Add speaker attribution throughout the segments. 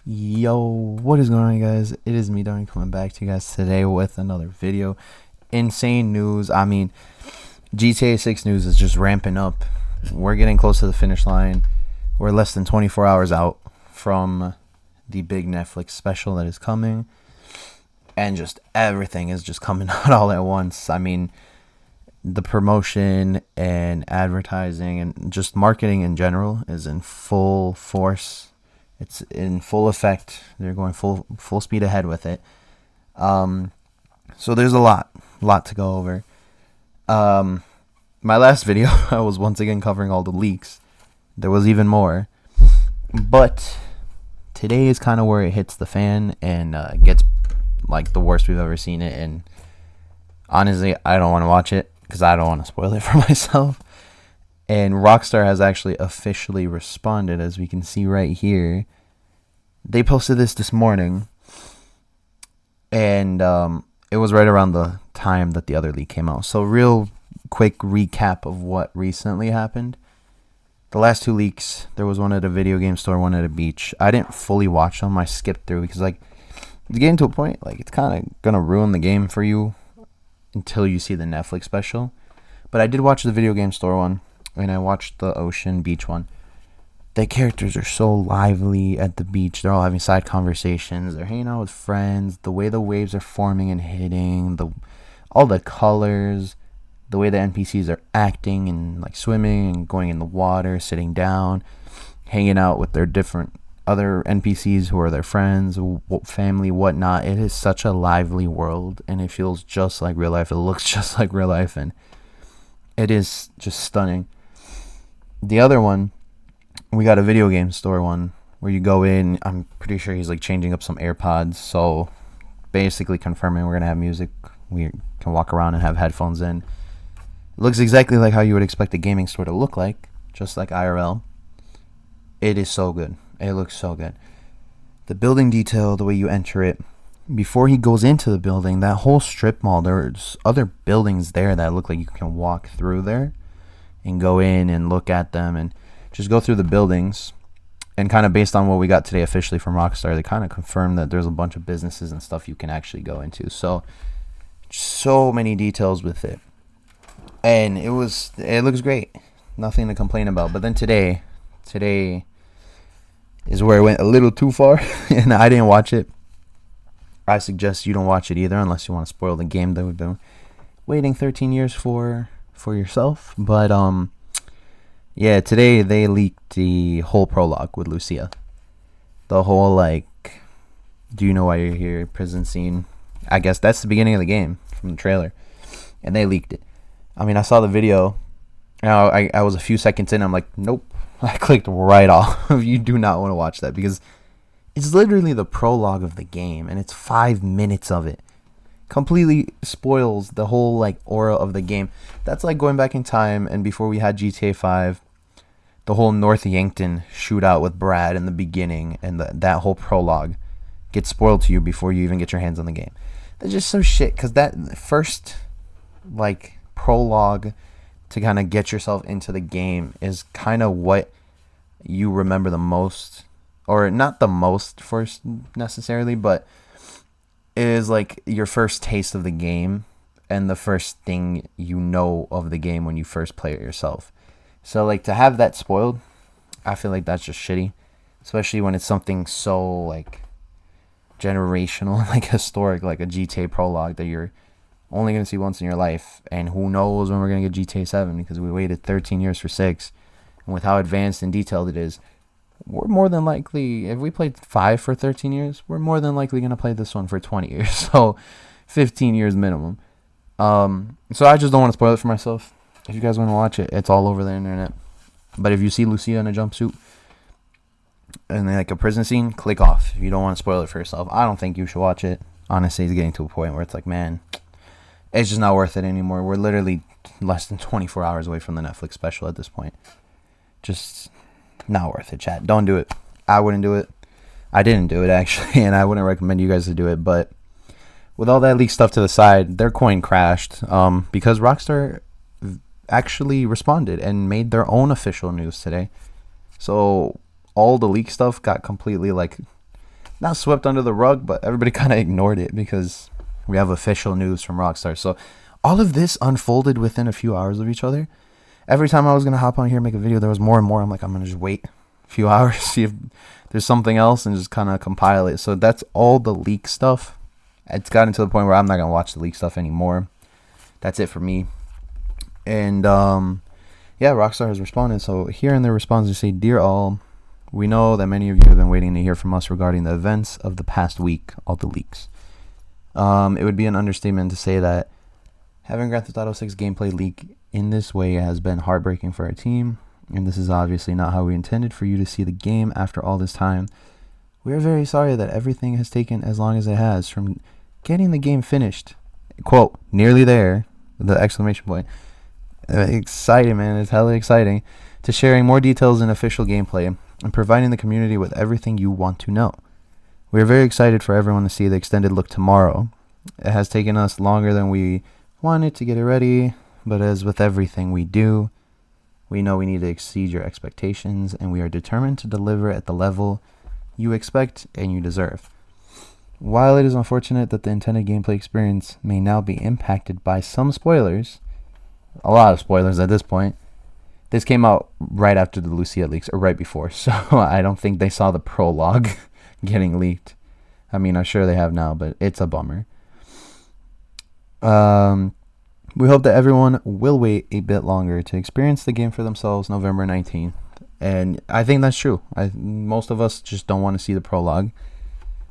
Speaker 1: Yo, what is going on, guys? It is me, Donnie, coming back to you guys today with another video. Insane news. GTA 6 news is just ramping up. We're getting close to the finish line. We're less than 24 hours out from the big Netflix special that is coming. And just everything is just coming out all at once. The promotion and advertising and just marketing in general is in full force. It's in full effect. They're going full speed ahead with it. So there's a lot to go over. My last video, I was once again covering all the leaks. There was even more, but today is kind of where it hits the fan and gets like the worst we've ever seen it. And honestly, I don't want to watch it because I don't want to spoil it for myself. And Rockstar has actually officially responded, as we can see right here. They posted this morning, and it was right around the time that the other leak came out. So real quick recap of what recently happened. The last two leaks, there was one at a video game store, one at a beach. I didn't fully watch them. I skipped through because it's getting to a point, it's kind of going to ruin the game for you until you see the Netflix special. But I did watch the video game store one, and I watched the ocean beach one. The characters are so lively at the beach. They're all having side conversations. They're hanging out with friends. The way the waves are forming and hitting, all the colors, the way the NPCs are acting and swimming and going in the water, sitting down, hanging out with their different other NPCs who are their friends, family, whatnot. It is such a lively world, and it feels just like real life. It looks just like real life, and it is just stunning. The other one, we got a video game store one where you go in. I'm pretty sure he's changing up some AirPods, so basically confirming we're gonna have music. We can walk around and have headphones in. It looks exactly like how you would expect a gaming store to look like, just like IRL. It is so good. It looks so good. The building detail, the way you enter it, before he goes into the building, that whole strip mall, there's other buildings there that look like you can walk through there and go in and look at them and just go through the buildings. And kind of based on what we got today officially from Rockstar, they kind of confirmed that there's a bunch of businesses and stuff you can actually go into. So many details with it. And it looks great. Nothing to complain about. But then today is where it went a little too far, and I didn't watch it. I suggest you don't watch it either, unless you want to spoil the game that we've been waiting 13 years for yourself. But yeah, today they leaked the whole prologue with Lucia. The whole do you know why you're here prison scene. I guess that's the beginning of the game from the trailer, and they leaked it. I saw the video. Now I was a few seconds in. I'm like, nope. I clicked right off. You do not want to watch that because it's literally the prologue of the game, and it's 5 minutes of it. Completely spoils the whole aura of the game. That's like going back in time and before we had GTA 5, the whole North Yankton shootout with Brad in the beginning, and that whole prologue gets spoiled to you before you even get your hands on the game. That's just so shit, because that first prologue to kind of get yourself into the game is kind of what you remember the most, or not the most first necessarily, but it is your first taste of the game and the first thing you know of the game when you first play it yourself. So to have that spoiled, I feel like that's just shitty, especially when it's something so generational, historic, like a GTA prologue that you're only going to see once in your life. And who knows when we're going to get GTA 7, because we waited 13 years for 6. And with how advanced and detailed it is, we're more than likely, if we played 5 for 13 years, we're more than likely going to play this one for 20 years. So 15 years minimum. So I just don't want to spoil it for myself. If you guys want to watch it, it's all over the internet. But if you see Lucia in a jumpsuit and a prison scene, click off. If you don't want to spoil it for yourself, I don't think you should watch it. Honestly, it's getting to a point where it's man, it's just not worth it anymore. We're literally less than 24 hours away from the Netflix special at this point. Just not worth it, chat. Don't do it. I wouldn't do it. I didn't do it, actually, and I wouldn't recommend you guys to do it. But with all that leaked stuff to the side, their coin crashed because Rockstar actually responded and made their own official news today. So all the leak stuff got completely not swept under the rug, but everybody kind of ignored it because we have official news from Rockstar. So all of this unfolded within a few hours of each other. Every time I was going to hop on here and make a video, there was more and more. I'm like, I'm going to just wait a few hours, see if there's something else, and just kind of compile it. So that's all the leak stuff. It's gotten to the point where I'm not going to watch the leak stuff anymore. That's it for me. And, yeah, Rockstar has responded. So here in their response, they say, "Dear all, we know that many of you have been waiting to hear from us regarding the events of the past week, all the leaks. It would be an understatement to say that having Grand Theft Auto 6 gameplay leak in this way has been heartbreaking for our team, and this is obviously not how we intended for you to see the game after all this time. We are very sorry that everything has taken as long as it has, from getting the game finished, quote, nearly there, the exclamation point, exciting, man, it's hella exciting, to sharing more details in official gameplay and providing the community with everything you want to know. We are very excited for everyone to see the extended look tomorrow. It has taken us longer than we wanted to get it ready, but as with everything we do, we know we need to exceed your expectations, and we are determined to deliver at the level you expect and you deserve. While it is unfortunate that the intended gameplay experience may now be impacted by some spoilers, a lot of spoilers at this point, this came out right after the Lucia leaks, or right before, so I don't think they saw the prologue getting leaked. I mean, I'm sure they have now, but it's a bummer. We hope that everyone will wait a bit longer to experience the game for themselves November 19th. And I think that's true. Most of us just don't want to see the prologue.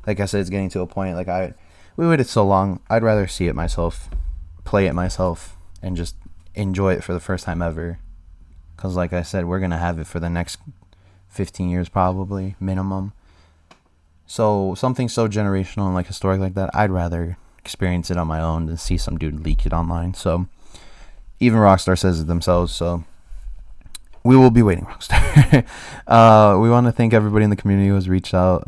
Speaker 1: Like I said, it's getting to a point, we waited so long, I'd rather see it myself, play it myself, and just enjoy it for the first time ever. Because like I said, we're going to have it for the next 15 years probably, minimum. So something so generational and historic like that, I'd rather experience it on my own than see some dude leak it online. So even Rockstar says it themselves, so we will be waiting, Rockstar. We want to thank everybody in the community who has reached out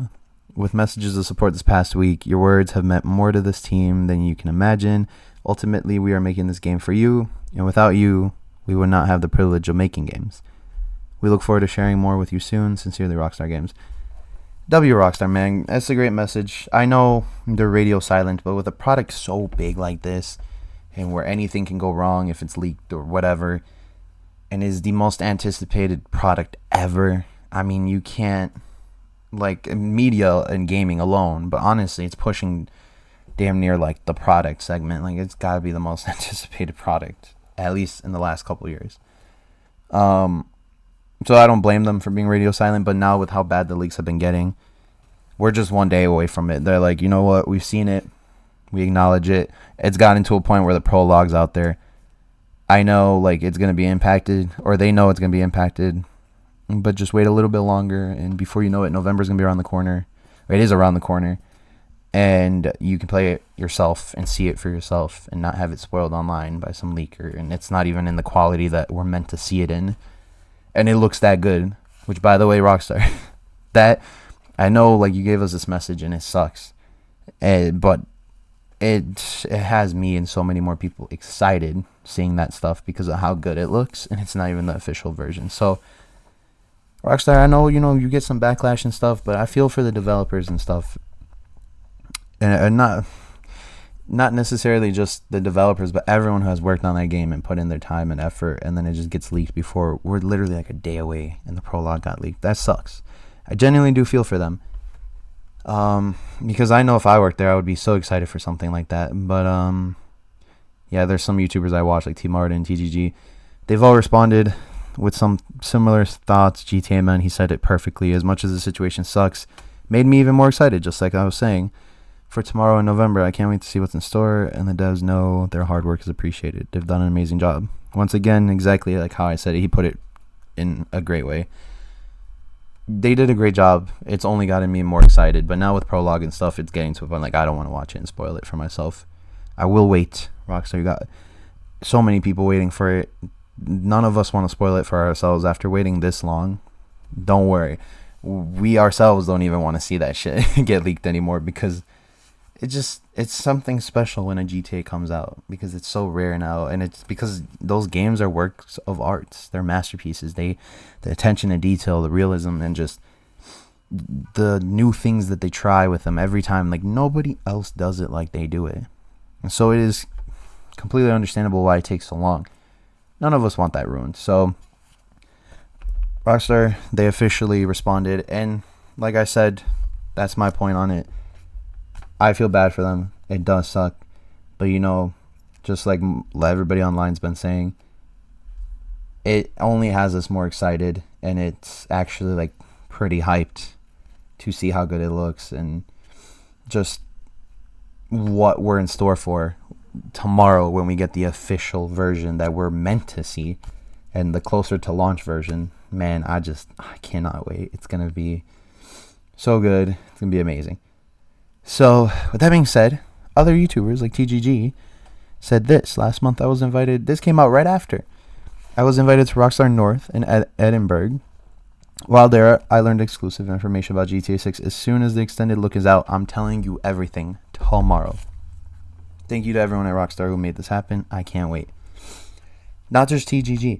Speaker 1: with messages of support this past week. Your words have meant more to this team than you can imagine. Ultimately, we are making this game for you, and without you, we would not have the privilege of making games. We look forward to sharing more with you soon. Sincerely, Rockstar Games." W Rockstar, man, that's a great message. I know they're radio silent, but with a product so big like this, and where anything can go wrong if it's leaked or whatever, and is the most anticipated product ever, I mean, you can't, media and gaming alone, but honestly, it's pushing damn near, the product segment. It's gotta be the most anticipated product, at least in the last couple years. So I don't blame them for being radio silent, but now with how bad the leaks have been getting, we're just one day away from it. They're like, you know what, we've seen it, we acknowledge it. It's gotten to a point where the prologue's out there. I know, it's going to be impacted, or they know it's going to be impacted, but just wait a little bit longer, and before you know it, November's going to be around the corner. It is around the corner, and you can play it yourself and see it for yourself and not have it spoiled online by some leaker, and it's not even in the quality that we're meant to see it in. And it looks that good, which, by the way, Rockstar, that, I know, you gave us this message and it sucks, but it has me and so many more people excited seeing that stuff because of how good it looks, and it's not even the official version. So, Rockstar, I know, you get some backlash and stuff, but I feel for the developers and stuff, and not necessarily just the developers, but everyone who has worked on that game and put in their time and effort, and then it just gets leaked before we're literally a day away and the prologue got leaked. That sucks. I genuinely do feel for them, because I know if I worked there, I would be so excited for something like that. But yeah, there's some YouTubers I watch, like T Martin, TGG. They've all responded with some similar thoughts. GTA Man, he said it perfectly. As much as the situation sucks, made me even more excited, just like I was saying, for tomorrow in November. I can't wait to see what's in store, and the devs know their hard work is appreciated. They've done an amazing job. Once again, exactly like how I said it, he put it in a great way. They did a great job. It's only gotten me more excited, but now with prologue and stuff, it's getting to a point I don't want to watch it and spoil it for myself. I will wait. Rockstar, you got so many people waiting for it. None of us want to spoil it for ourselves after waiting this long. Don't worry. We ourselves don't even want to see that shit get leaked anymore, because it's something special when a GTA comes out, because it's so rare now, and it's because those games are works of art. They're masterpieces. The attention to detail, the realism, and just the new things that they try with them every time. Like, nobody else does it like they do it. And so it is completely understandable why it takes so long. None of us want that ruined. So Rockstar, they officially responded, and like I said, that's my point on it. I feel bad for them. It does suck, but just like everybody online's been saying, it only has us more excited, and it's actually like pretty hyped to see how good it looks and just what we're in store for tomorrow when we get the official version that we're meant to see, and the closer to launch version. Man, I cannot wait. It's gonna be so good. It's gonna be amazing. So with that being said, other YouTubers like TGG said this. Last month I was invited. This came out right after. I was invited to Rockstar North in Edinburgh. While there, I learned exclusive information about GTA 6. As soon as the extended look is out, I'm telling you everything tomorrow. Thank you to everyone at Rockstar who made this happen. I can't wait. Not just TGG.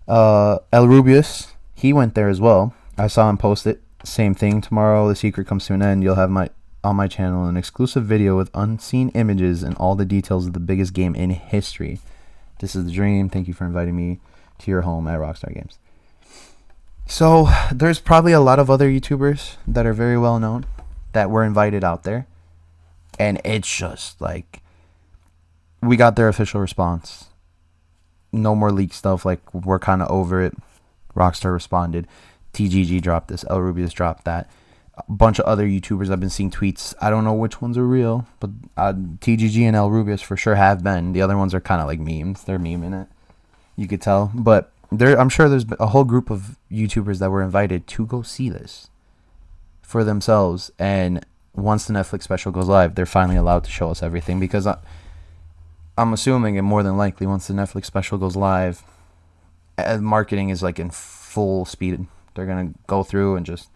Speaker 1: El Rubius, he went there as well. I saw him post it. Same thing. Tomorrow, the secret comes to an end. You'll have on my channel an exclusive video with unseen images and all the details of the biggest game in history. This is the dream. Thank you for inviting me to your home at Rockstar Games. So there's probably a lot of other YouTubers that are very well known that were invited out there, and it's just like we got their official response. No more leak stuff. Like, we're kind of over it. Rockstar responded. TGG dropped this. El Rubius dropped that. A bunch of other YouTubers, I've been seeing tweets. I don't know which ones are real, but TGG and El Rubius for sure have been. The other ones are kind of like memes. They're memeing it. You could tell. But I'm sure there's a whole group of YouTubers that were invited to go see this for themselves. And once the Netflix special goes live, they're finally allowed to show us everything, because I'm assuming, and more than likely, once the Netflix special goes live, marketing is like in full speed. They're going to go through and just,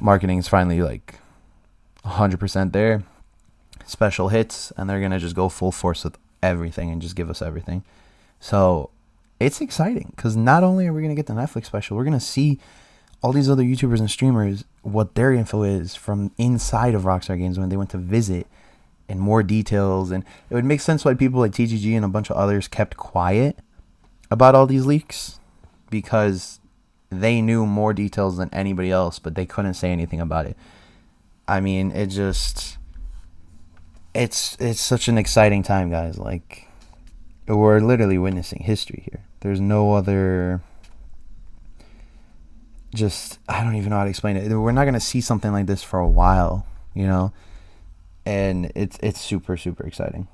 Speaker 1: marketing is finally like 100% there. Special hits, and they're going to just go full force with everything and just give us everything. So it's exciting, because not only are we going to get the Netflix special, we're going to see all these other YouTubers and streamers, what their info is from inside of Rockstar Games when they went to visit, and more details. And it would make sense why people like TGG and a bunch of others kept quiet about all these leaks, because they knew more details than anybody else, but they couldn't say anything about it. I mean, it's such an exciting time, guys. Like, we're literally witnessing history here. There's no other, I don't even know how to explain it. We're not going to see something like this for a while, and it's super, super exciting.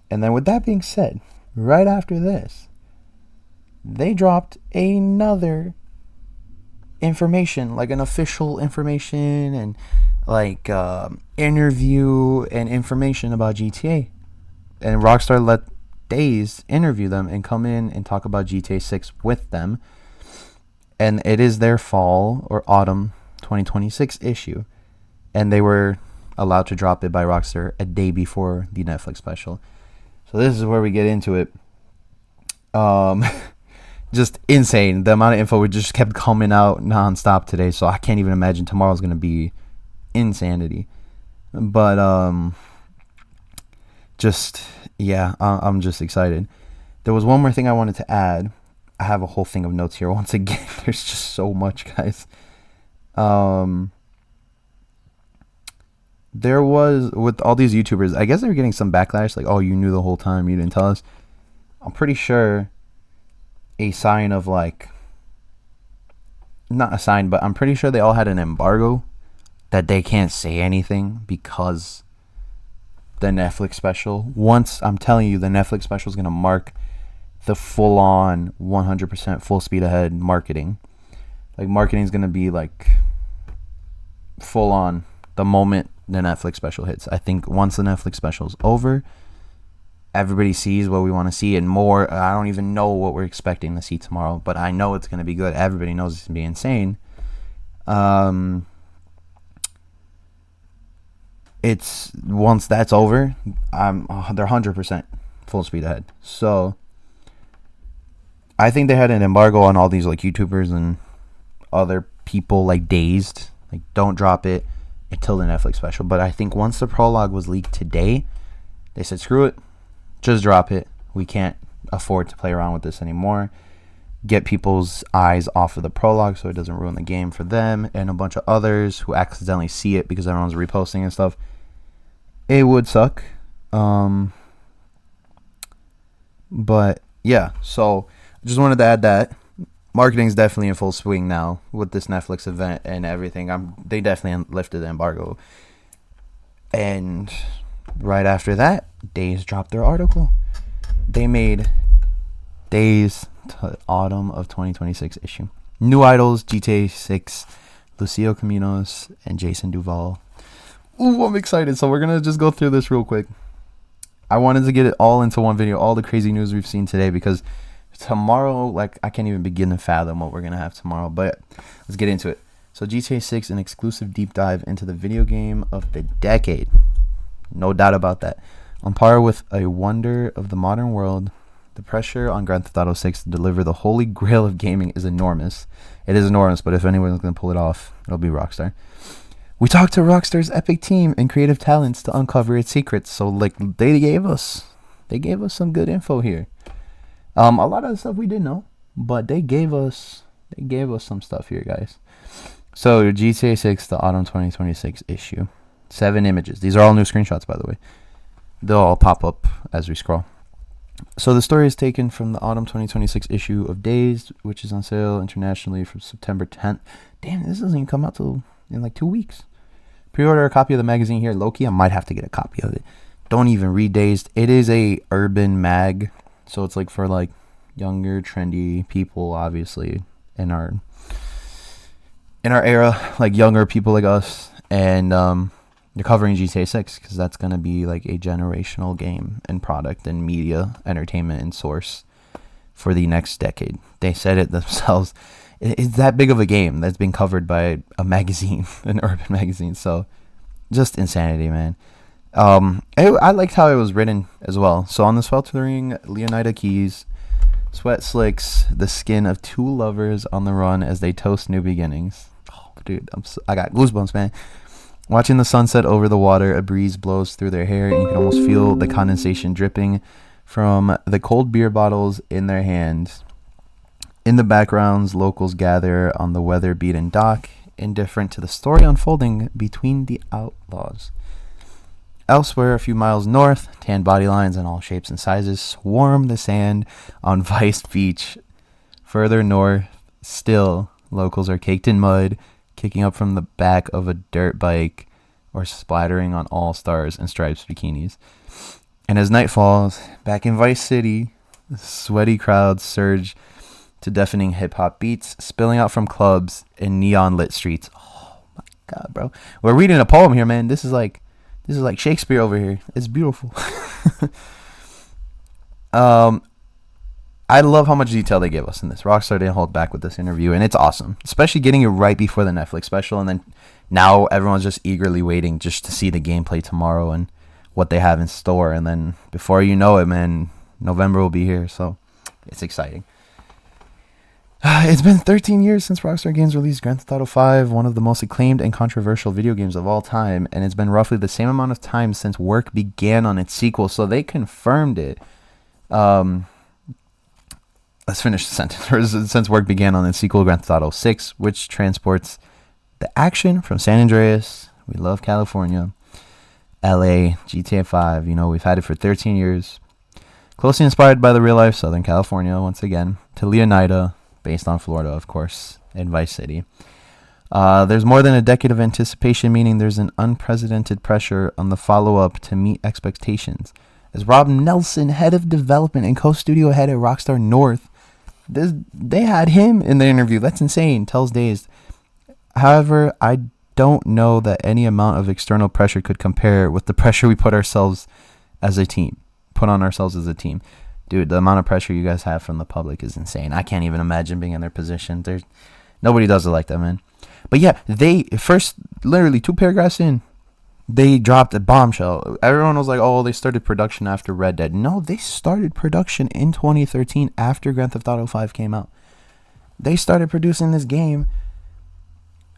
Speaker 1: And then with that being said, right after this, they dropped another information, like an official information, and like interview and information about GTA. And Rockstar let DAZED interview them and come in and talk about GTA 6 with them. And it is their fall or autumn 2026 issue. And they were allowed to drop it by Rockstar a day before the Netflix special. So this is where we get into it. Just insane. The amount of info just kept coming out nonstop today. So I can't even imagine tomorrow's going to be insanity. But I'm just excited. There was one more thing I wanted to add. I have a whole thing of notes here. Once again, there's just so much, guys. There was, with all these YouTubers, I guess they were getting some backlash, like, oh, you knew the whole time, you didn't tell us. I'm pretty sure a sign of, like, not a sign, but I'm pretty sure they all had an embargo that they can't say anything because the Netflix special, once, I'm telling you, the Netflix special is going to mark the full-on 100% full speed ahead marketing. Like, marketing is going to be, like, full-on the moment the Netflix special hits. I think once the Netflix special is over, everybody sees what we want to see and more. I don't even know what we're expecting to see tomorrow, but I know it's going to be good. Everybody knows it's going to be insane. It's once that's over, they're 100% full speed ahead. So I think they had an embargo on all these like YouTubers and other people like DAZED. Like, don't drop it until the Netflix special. But I think once the prologue was leaked today, they said, screw it, just drop it. We can't afford to play around with this anymore. Get people's eyes off of the prologue so it doesn't ruin the game for them and a bunch of others who accidentally see it because everyone's reposting and stuff. It would suck. But yeah, so I just wanted to add that. Marketing is definitely in full swing now with this Netflix event and everything. They definitely lifted the embargo. And right after that, DAZED dropped their article. They made DAZED to autumn of 2026 issue. New idols, GTA 6, Lucio Caminos, and Jason Duval. Ooh, I'm excited. So we're going to just go through this real quick. I wanted to get it all into one video, all the crazy news we've seen today, because tomorrow, like, I can't even begin to fathom what we're going to have tomorrow, but let's get into it. So GTA 6, an exclusive deep dive into the video game of the decade. No doubt about that. On par with a wonder of the modern world, the pressure on Grand Theft Auto 6 to deliver the holy grail of gaming is enormous. It is enormous, but if anyone's going to pull it off, it'll be Rockstar. We talked to Rockstar's epic team and creative talents to uncover its secrets. So, like, they gave us some good info here. A lot of the stuff we didn't know, but they gave us some stuff here, guys. So, GTA 6, the autumn 2026 issue. 7 images. These are all new screenshots, by the way. They'll all pop up as we scroll. So the story is taken from the autumn 2026 issue of DAZED, which is on sale internationally from September 10th. Damn, this doesn't even come out till in like 2 weeks. Pre-order a copy of the magazine here. Low-key, I might have to get a copy of it. Don't even read DAZED. It is a urban mag, so it's like for like younger, trendy people, obviously, in our era, like younger people like us. And they're covering GTA 6 because that's going to be like a generational game and product and media, entertainment, and source for the next decade. They said it themselves. It's that big of a game that's been covered by a magazine, an urban magazine. So just insanity, man. I liked how it was written as well. So on the sweltering Leonida Keys, sweat slicks the skin of two lovers on the run as they toast new beginnings. Oh, dude, I got goosebumps, man. Watching the sunset over the water, a breeze blows through their hair, and you can almost feel the condensation dripping from the cold beer bottles in their hands. In the backgrounds, locals gather on the weather-beaten dock, indifferent to the story unfolding between the outlaws. Elsewhere, a few miles north, tan body lines in all shapes and sizes swarm the sand on Vice Beach. Further north, still, locals are caked in mud, kicking up from the back of a dirt bike or splattering on all-stars and stripes bikinis. And as night falls, back in Vice City, sweaty crowds surge to deafening hip-hop beats, spilling out from clubs and neon-lit streets. Oh, my God, bro. We're reading a poem here, man. This is like Shakespeare over here. It's beautiful. I love how much detail they give us in this. Rockstar didn't hold back with this interview, and it's awesome. Especially getting it right before the Netflix special, and then now everyone's just eagerly waiting just to see the gameplay tomorrow and what they have in store. And then before you know it, man, November will be here, so it's exciting. It's been 13 years since Rockstar Games released Grand Theft Auto 5, one of the most acclaimed and controversial video games of all time, and it's been roughly the same amount of time since work began on its sequel, so they confirmed it. Let's finish the sentence. Since work began on its sequel, Grand Theft Auto 6, which transports the action from San Andreas, we love California, LA, GTA 5, we've had it for 13 years. Closely inspired by the real-life Southern California, once again, to Leonida, based on Florida, of course, in Vice City. There's more than a decade of anticipation, meaning there's an unprecedented pressure on the follow-up to meet expectations. As Rob Nelson, head of development and co-studio head at Rockstar North, they had him in the interview. That's insane, tells DAZED. However, I don't know that any amount of external pressure could compare with the pressure we put on ourselves as a team. Dude, the amount of pressure you guys have from the public is insane. I can't even imagine being in their position. Nobody does it like that, man. But yeah, they first, literally 2 paragraphs in, they dropped a bombshell. Everyone was like, oh, they started production after Red Dead. No, they started production in 2013 after Grand Theft Auto 5 came out. They started producing this game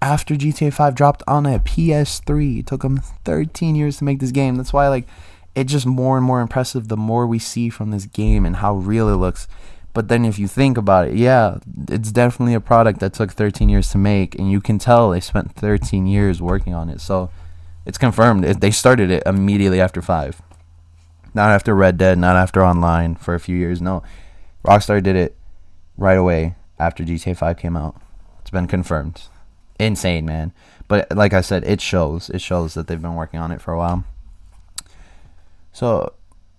Speaker 1: after GTA 5 dropped on a PS3. It took them 13 years to make this game. That's why, like, it's just more and more impressive the more we see from this game and how real it looks. But then if you think about it, yeah, it's definitely a product that took 13 years to make, and you can tell they spent 13 years working on it. So it's confirmed. They started it immediately after 5. Not after Red Dead, not after Online for a few years. No, Rockstar did it right away after GTA 5 came out. It's been confirmed. Insane, man. But like I said, it shows. It shows that they've been working on it for a while. So,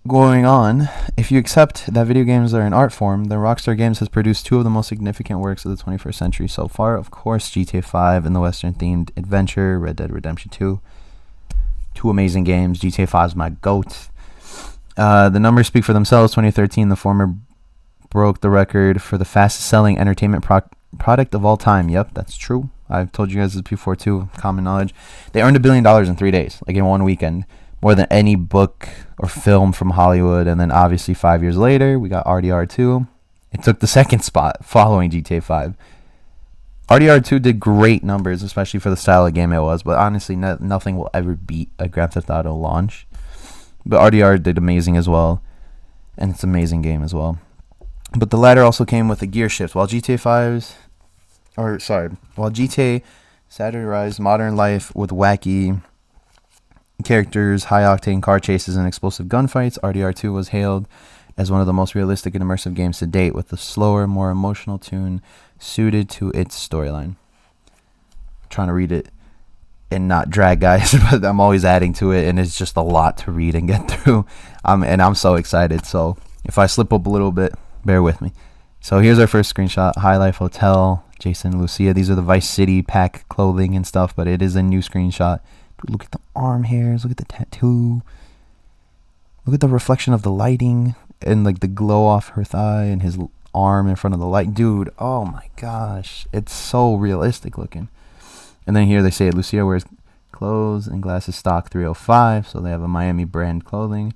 Speaker 1: going on, if you accept that video games are an art form, then Rockstar Games has produced 2 of the most significant works of the 21st century so far. Of course, GTA 5 and the Western-themed adventure, Red Dead Redemption 2. 2 amazing games. GTA 5 is my GOAT. The numbers speak for themselves. 2013, the former broke the record for the fastest-selling entertainment product of all time. Yep, that's true. I've told you guys this before, too. Common knowledge. They earned $1 billion in 3 days, like in 1 weekend. More than any book or film from Hollywood. And then obviously 5 years later, we got RDR2. It took the second spot following GTA 5. RDR2 did great numbers, especially for the style of game it was. But honestly, nothing will ever beat a Grand Theft Auto launch. But RDR did amazing as well. And it's an amazing game as well. But the latter also came with a gear shift. While GTA satirized modern life with wacky characters, high-octane car chases, and explosive gunfights, RDR2 was hailed as one of the most realistic and immersive games to date, with a slower, more emotional tune suited to its storyline. I'm trying to read it and not drag, guys, but I'm always adding to it, and it's just a lot to read and get through. I'm so excited, so if I slip up a little bit, bear with me. So here's our first screenshot. High Life Hotel, Jason and Lucia. These are the Vice City pack clothing and stuff, but it is a new screenshot. Look at the arm hairs. Look at the tattoo. Look at the reflection of the lighting and like the glow off her thigh and his arm in front of the light. Dude, oh my gosh. It's so realistic looking. And then here they say Lucia wears clothes and glasses stock 305. So they have a Miami brand clothing.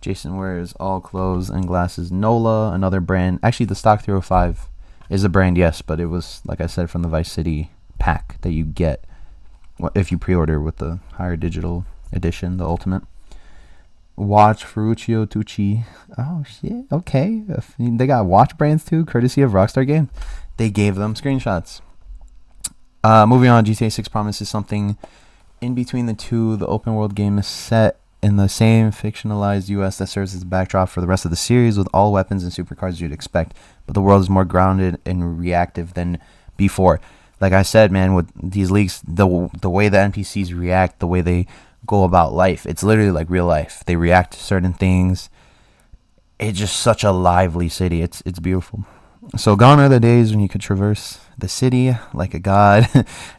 Speaker 1: Jason wears all clothes and glasses NOLA, another brand. Actually, the stock 305 is a brand, yes. But it was, like I said, from the Vice City pack that you get if you pre-order with the higher digital edition, the ultimate. Watch Ferruccio Tucci. Oh shit, okay. They got watch brands too, courtesy of Rockstar Games. They gave them screenshots. Moving on, GTA 6 promises something in between the two. The open world game is set in the same fictionalized US that serves as a backdrop for the rest of the series, with all weapons and supercars you'd expect, but the world is more grounded and reactive than before. Like I said, man, with these leaks, the way the NPCs react, the way they go about life, it's literally like real life. They react to certain things. It's just such a lively city. It's beautiful. So gone are the days when you could traverse the city like a god.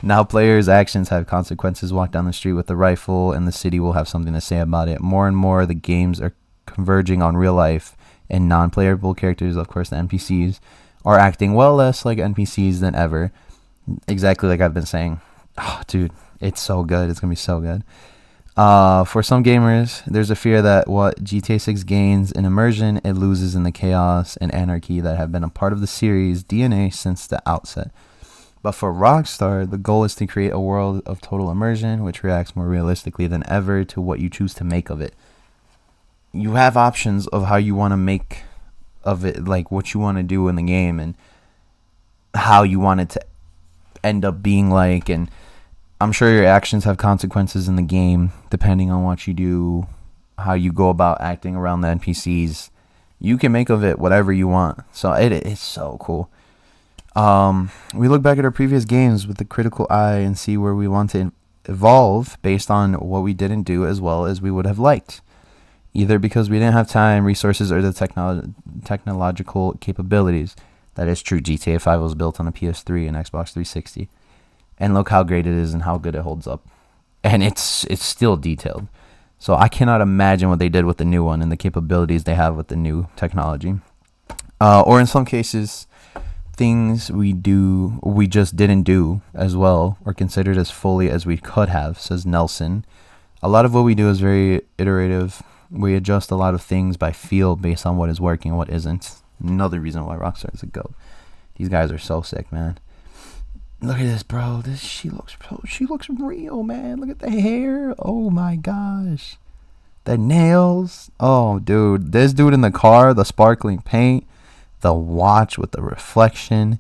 Speaker 1: Now players' actions have consequences. Walk down the street with a rifle and the city will have something to say about it. More and more the games are converging on real life, and non-playable characters, of course the NPCs, are acting well less like NPCs than ever. Exactly like I've been saying. Oh, dude, it's so good. It's going to be so good. For some gamers, there's a fear that what GTA 6 gains in immersion, it loses in the chaos and anarchy that have been a part of the series' DNA since the outset. But for Rockstar, the goal is to create a world of total immersion, which reacts more realistically than ever to what you choose to make of it. You have options of how you want to make of it, like what you want to do in the game and how you want it to end up being like, and I'm sure your actions have consequences in the game depending on what you do, how you go about acting around the NPCs. You can make of it whatever you want. So it's so cool. We look back at our previous games with the critical eye and see where we want to evolve based on what we didn't do as well as we would have liked, either because we didn't have time, resources, or the technological capabilities. That is true. GTA 5 was built on a PS3 and Xbox 360. And look how great it is and how good it holds up. And it's still detailed. So I cannot imagine what they did with the new one and the capabilities they have with the new technology. Or in some cases, things we just didn't do as well or considered as fully as we could have, says Nelson. A lot of what we do is very iterative. We adjust a lot of things by feel based on what is working and what isn't. Another reason why Rockstar is a GOAT. These guys are so sick, man. Look at this, bro. She looks real, man. Look at the hair. Oh my gosh. The nails. Oh, dude. This dude in the car, the sparkling paint, the watch with the reflection.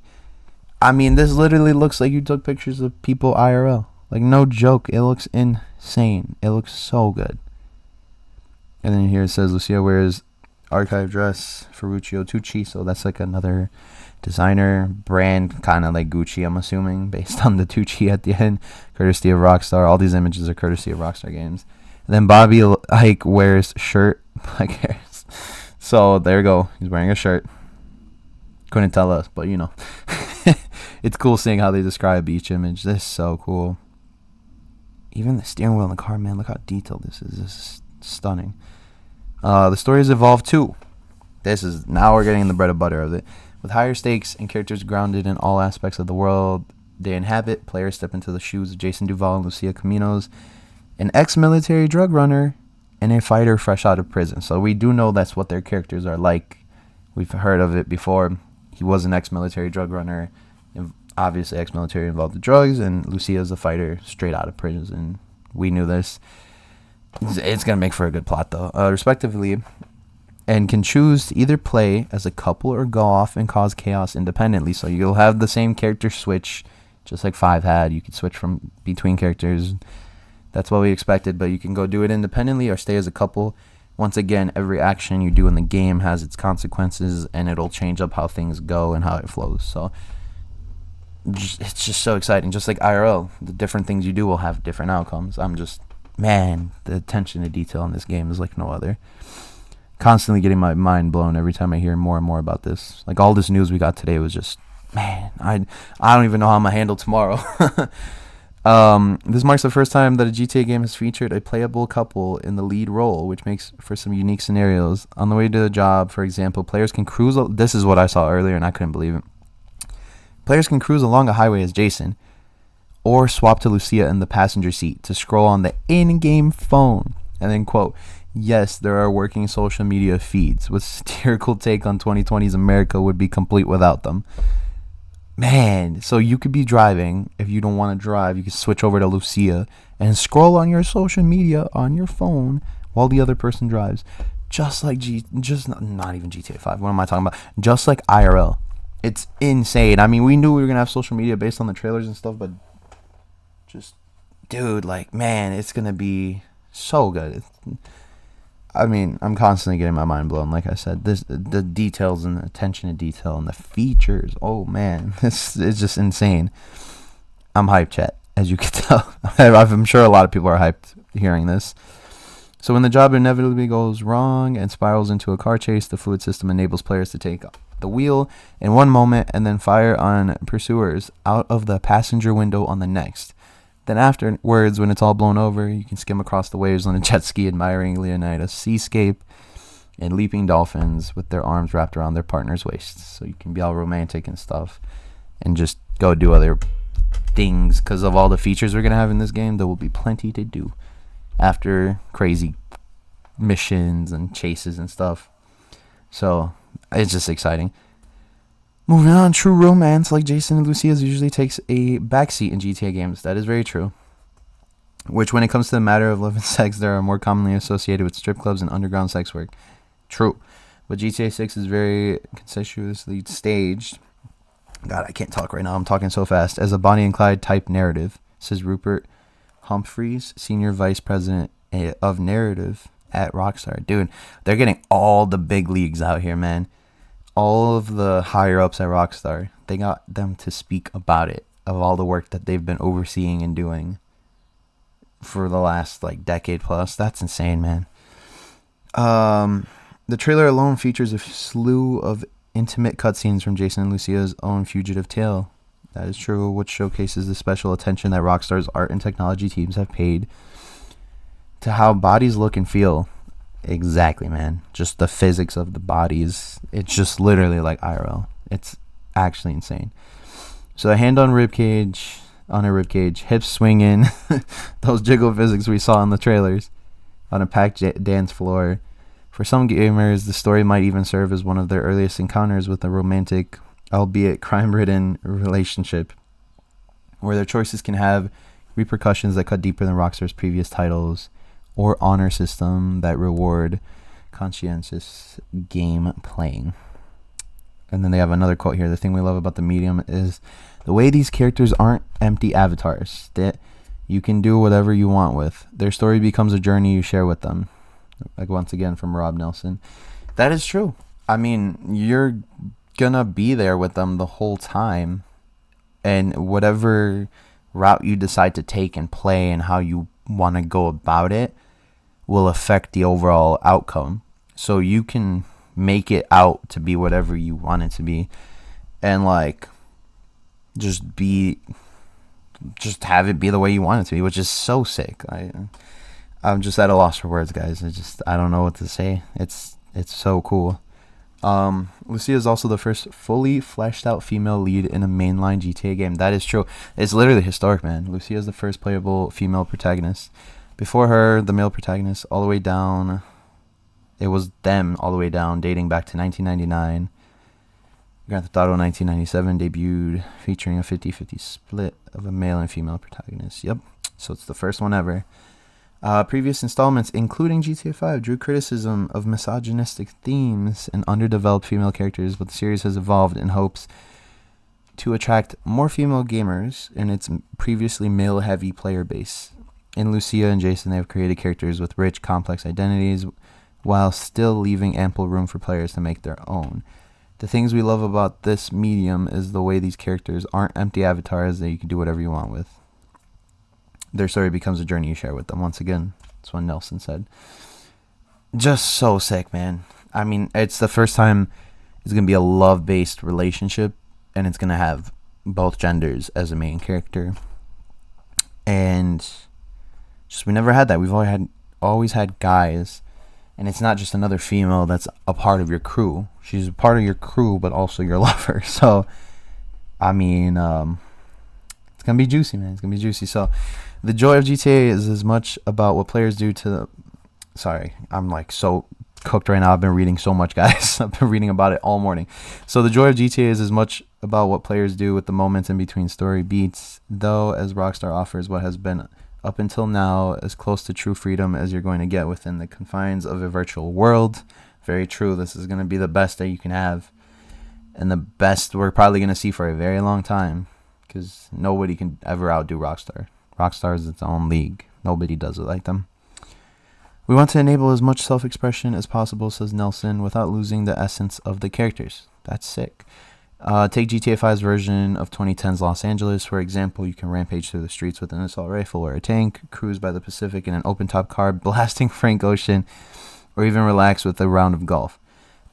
Speaker 1: I mean, this literally looks like you took pictures of people IRL. Like, no joke. It looks insane. It looks so good. And then here it says Lucia wears archive dress Ferruccio Tucci. So that's like another designer brand, kind of like Gucci, I'm assuming, based on the Tucci at the end, courtesy of Rockstar. All these images are courtesy of Rockstar Games. And then Bobby Ike wears shirt, black hairs. So there you go. He's wearing a shirt. Couldn't tell us, but you know. It's cool seeing how they describe each image. This is so cool. Even the steering wheel in the car, man, look how detailed this is. This is stunning. The story has evolved too. Now we're getting the bread and butter of it. With higher stakes and characters grounded in all aspects of the world they inhabit, players step into the shoes of Jason Duval and Lucia Caminos, an ex-military drug runner and a fighter fresh out of prison. So we do know that's what their characters are like. We've heard of it before. He was an ex-military drug runner, obviously ex-military involved with drugs, and Lucia's a fighter straight out of prison. We knew this. It's going to make for a good plot, though. Respectively, and can choose to either play as a couple or go off and cause chaos independently. So you'll have the same character switch, just like 5 had. You could switch from between characters. That's what we expected, but you can go do it independently or stay as a couple. Once again, every action you do in the game has its consequences, and it'll change up how things go and how it flows. So it's just so exciting. Just like IRL, the different things you do will have different outcomes. Man, the attention to detail in this game is like no other. Constantly getting my mind blown every time I hear more and more about this. Like, all this news we got today was just, man, I don't even know how I'm going to handle tomorrow. This marks the first time that a GTA game has featured a playable couple in the lead role, which makes for some unique scenarios. On the way to the job, for example, players can cruise. This is what I saw earlier, and I couldn't believe it. Players can cruise along a highway as Jason, or swap to Lucia in the passenger seat to scroll on the in-game phone. And then, quote, yes, there are working social media feeds. What satirical take on 2020's America would be complete without them? Man, so you could be driving. If you don't want to drive, you can switch over to Lucia and scroll on your social media on your phone while the other person drives. Just like not even GTA 5. What am I talking about? Just like IRL. It's insane. I mean, we knew we were going to have social media based on the trailers and stuff, but just, dude, like, man, it's going to be so good. I mean, I'm constantly getting my mind blown. Like I said, the details and the attention to detail and the features. Oh man, it's just insane. I'm hyped, chat, as you can tell. I'm sure a lot of people are hyped hearing this. So when the job inevitably goes wrong and spirals into a car chase, the fluid system enables players to take the wheel in one moment and then fire on pursuers out of the passenger window on the next. Then afterwards, when it's all blown over, you can skim across the waves on a jet ski, admiring Leonida's seascape and leaping dolphins with their arms wrapped around their partner's waists. So you can be all romantic and stuff and just go do other things. Because of all the features we're going to have in this game, there will be plenty to do after crazy missions and chases and stuff. So it's just exciting. Moving on, true romance like Jason and Lucia's usually takes a backseat in GTA games. That is very true. Which, when it comes to the matter of love and sex, they are more commonly associated with strip clubs and underground sex work. True. But GTA 6 is very consensuously staged. God, I can't talk right now. I'm talking so fast. As a Bonnie and Clyde type narrative, says Rupert Humphreys, Senior Vice President of Narrative at Rockstar. Dude, they're getting all the big leagues out here, man. All of the higher ups at Rockstar, they got them to speak about it, of all the work that they've been overseeing and doing for the last like decade plus. That's insane, man. The trailer alone features a slew of intimate cutscenes from Jason and Lucia's own fugitive tale. That is true, which showcases the special attention that Rockstar's art and technology teams have paid to how bodies look and feel. Exactly, man. Just the physics of the bodies. It's just literally like IRL. It's actually insane. So a hand on her ribcage, hips swinging, those jiggle physics we saw in the trailers, on a packed dance floor. For some gamers, the story might even serve as one of their earliest encounters with a romantic, albeit crime-ridden relationship. where their choices can have repercussions that cut deeper than Rockstar's previous titles, or honor system that reward conscientious game playing. And then they have another quote here. The thing we love about the medium is the way these characters aren't empty avatars that you can do whatever you want with. Their story becomes a journey you share with them. Like, once again, from Rob Nelson. That is true. I mean, you're gonna be there with them the whole time, and whatever route you decide to take and play and how you want to go about it will affect the overall outcome. So you can make it out to be whatever you want it to be, and like just have it be the way you want it to be, which is so sick. I'm just at a loss for words, guys. I don't know what to say. It's so cool. Lucia is also the first fully fleshed out female lead in a mainline GTA game. That is true. It's literally historic, man. Lucia is the first playable female protagonist. Before her, the male protagonist, all the way down. It was them all the way down, dating back to 1999. Grand Theft Auto 1997 debuted, featuring a 50-50 split of a male and female protagonist. Yep, so it's the first one ever. Previous installments, including GTA 5, drew criticism of misogynistic themes and underdeveloped female characters, but the series has evolved in hopes to attract more female gamers in its previously male-heavy player base. In Lucia and Jason, they have created characters with rich, complex identities, while still leaving ample room for players to make their own. The things we love about this medium is the way these characters aren't empty avatars that you can do whatever you want with. Their story becomes a journey you share with them. Once again, that's what Nelson said. Just so sick, man. I mean, it's the first time it's going to be a love-based relationship, and it's going to have both genders as a main character. And just we never had that. We've always had guys. And it's not just another female that's a part of your crew. She's a part of your crew, but also your lover. So, I mean, it's going to be juicy, man. It's going to be juicy. So, the joy of GTA is as much about what players do to... Sorry, I'm like so cooked right now. I've been reading so much, guys. I've been reading about it all morning. So, the joy of GTA is as much about what players do with the moments in between story beats, though, as Rockstar offers what has been up until now as close to true freedom as you're going to get within the confines of a virtual world. Very true. This is going to be the best that you can have, and the best we're probably going to see for a very long time, because nobody can ever outdo Rockstar. Rockstar is its own league. Nobody does it like them. We want to enable as much self-expression as possible, says Nelson, without losing the essence of the characters. That's sick. Take GTA 5's version of 2010's Los Angeles. For example, you can rampage through the streets with an assault rifle or a tank, cruise by the Pacific in an open-top car blasting Frank Ocean, or even relax with a round of golf.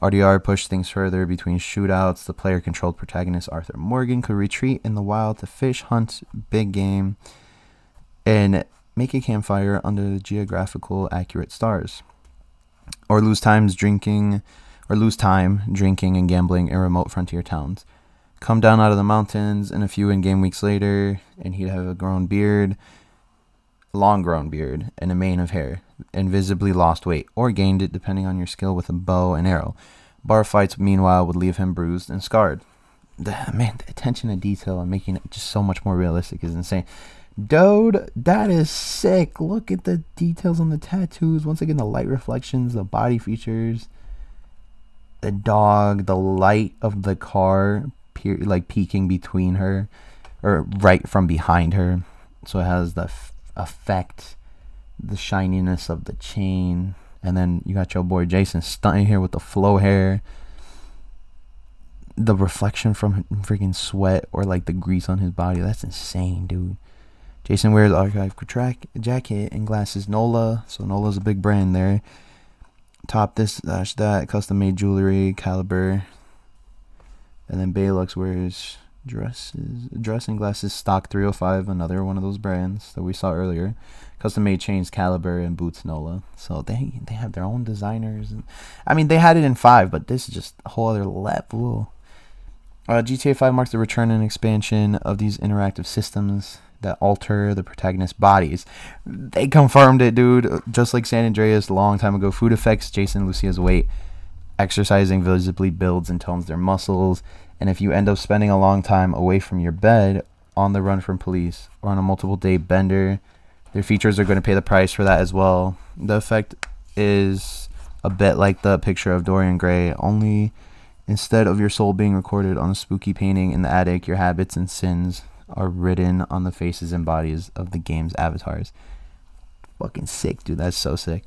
Speaker 1: RDR pushed things further between shootouts. The player-controlled protagonist Arthur Morgan could retreat in the wild to fish, hunt big game, and make a campfire under the geographical accurate stars. Or lose time drinking and gambling in remote frontier towns. Come down out of the mountains and a few in-game weeks later, and he'd have a long grown beard, and a mane of hair, and visibly lost weight, or gained it depending on your skill with a bow and arrow. Bar fights, meanwhile, would leave him bruised and scarred. Man, the attention to detail and making it just so much more realistic is insane. Dude, that is sick. Look at the details on the tattoos. Once again, the light reflections, the body features, the dog, the light of the car peeking between her, or right from behind her, so it has the effect, the shininess of the chain. And then you got your boy Jason stunting here with the flow hair, the reflection from freaking sweat or like the grease on his body. That's insane, dude. Jason wears archive jacket and glasses. NOLA, so NOLA's a big brand there. Top this, that, custom made jewelry, caliber. And then Baylux wears dress and glasses, stock 305, another one of those brands that we saw earlier. Custom made chains, caliber, and boots, NOLA. So they have their own designers. And, I mean, they had it in 5, but this is just a whole other level. GTA 5 marks the return and expansion of these interactive systems that alter the protagonist's bodies. They confirmed it, dude. Just like San Andreas a long time ago, food affects Jason and Lucia's weight. Exercising visibly builds and tones their muscles. And if you end up spending a long time away from your bed on the run from police or on a multiple day bender. Their features are going to pay the price for that as well. The effect is a bit like the picture of Dorian Gray, only instead of your soul being recorded on a spooky painting in the attic, your habits and sins are written on the faces and bodies of the game's avatars. Fucking sick, dude. That's so sick.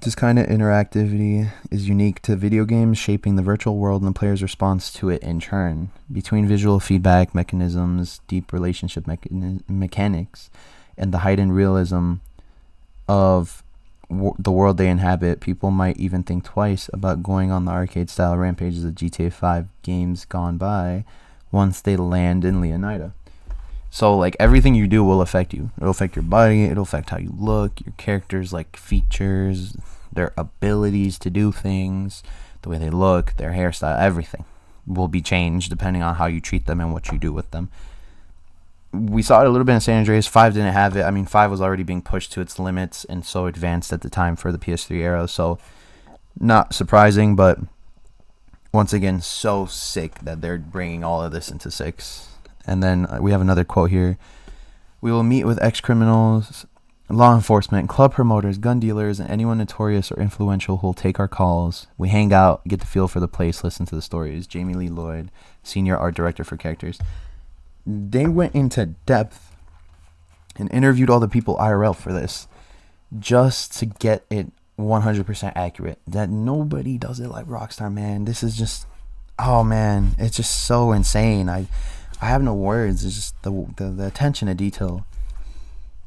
Speaker 1: This kind of interactivity is unique to video games, shaping the virtual world and the player's response to it in turn. Between visual feedback mechanisms, deep relationship mechanics, and the heightened realism of the world they inhabit, people might even think twice about going on the arcade-style rampages of GTA 5 games gone by once they land in Leonida. So, like, everything you do will affect you. It'll affect your body, it'll affect how you look, your characters' like features, their abilities to do things, the way they look, their hairstyle, everything will be changed depending on how you treat them and what you do with them. We saw it a little bit in San Andreas. 5 didn't have it. I mean, 5 was already being pushed to its limits and so advanced at the time for the PS3 era, so not surprising, but once again, so sick that they're bringing all of this into 6. And then we have another quote here. We will meet with ex-criminals, law enforcement, club promoters, gun dealers, and anyone notorious or influential who will take our calls. We hang out, get the feel for the place, listen to the stories. Jamie Lee Lloyd, senior art director for characters. They went into depth and interviewed all the people IRL for this just to get it 100% accurate. That nobody does it like Rockstar, man. This is just, oh man, it's just so insane. I have no words. It's just the attention to detail.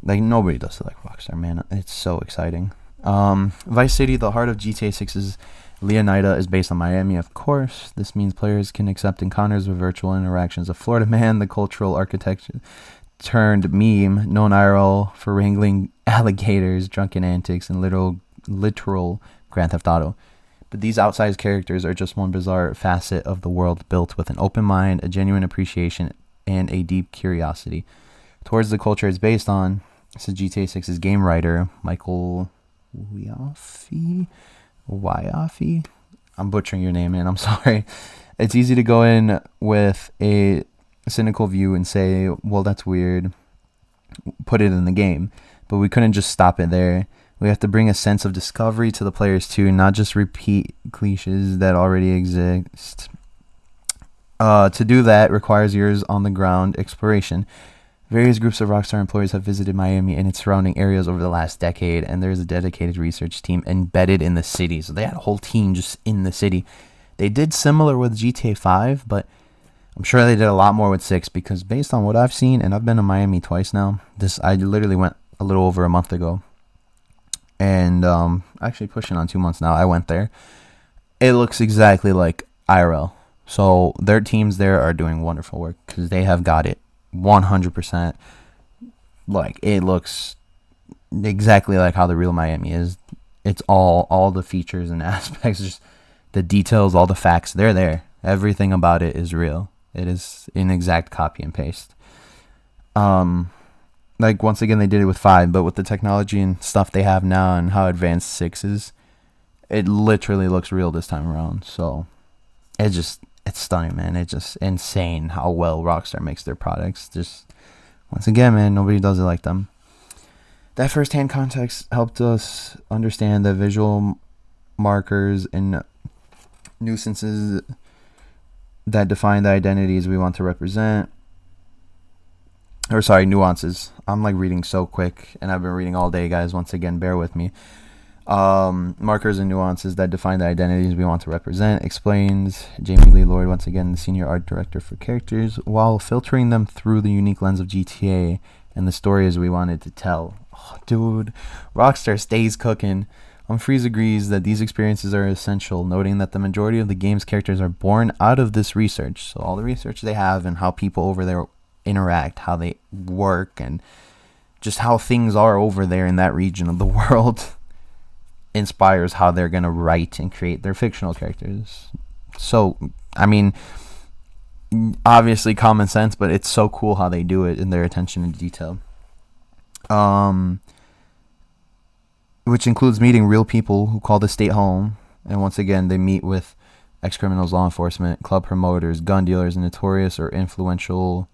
Speaker 1: Like, nobody does it like Rockstar, man. It's so exciting. Vice City, the heart of GTA 6's Leonida, is based on Miami, of course. This means players can accept encounters with virtual interactions of Florida Man, the cultural architecture turned meme, known IRL for wrangling alligators, drunken antics, and literal Grand Theft Auto. But these outsized characters are just one bizarre facet of the world built with an open mind, a genuine appreciation, and a deep curiosity towards the culture it's based on. This is GTA 6's game writer, Michael Wyafi. I'm butchering your name, man. I'm sorry. It's easy to go in with a cynical view and say, well, that's weird. Put it in the game. But we couldn't just stop it there. We have to bring a sense of discovery to the players too, not just repeat cliches that already exist. To do that requires years on the ground exploration. Various groups of Rockstar employees have visited Miami and its surrounding areas over the last decade, and there's a dedicated research team embedded in the city. So they had a whole team just in the city. They did similar with GTA 5, but I'm sure they did a lot more with 6, because based on what I've seen, and I've been to Miami twice now. I literally went a little over a month ago. And actually pushing on 2 months now. I went there. It looks exactly like IRL. So their teams there are doing wonderful work because they have got it 100%. Like, it looks exactly like how the real Miami is. It's all the features and aspects, just the details, all the facts. They're there. Everything about it is real. It is an exact copy and paste. Like, once again, they did it with 5, but with the technology and stuff they have now and how advanced 6 is, it literally looks real this time around. So, it's stunning, man. It's just insane how well Rockstar makes their products. Just, once again, man, nobody does it like them. That first-hand context helped us understand the visual markers and nuisances that define the identities we want to represent. Nuances. I'm like reading so quick, and I've been reading all day, guys. Once again, bear with me. Markers and nuances that define the identities we want to represent, explains Jamie Lee Lloyd, once again, the senior art director for characters, while filtering them through the unique lens of GTA and the stories we wanted to tell. Oh, dude, Rockstar stays cooking. Humphreys agrees that these experiences are essential, noting that the majority of the game's characters are born out of this research. So all the research they have and how people over there interact, how they work, and just how things are over there in that region of the world inspires how they're going to write and create their fictional characters. So, I mean, obviously common sense, but it's so cool how they do it in their attention to detail. Which includes meeting real people who call the state home. And once again, they meet with ex-criminals, law enforcement, club promoters, gun dealers, notorious or influential.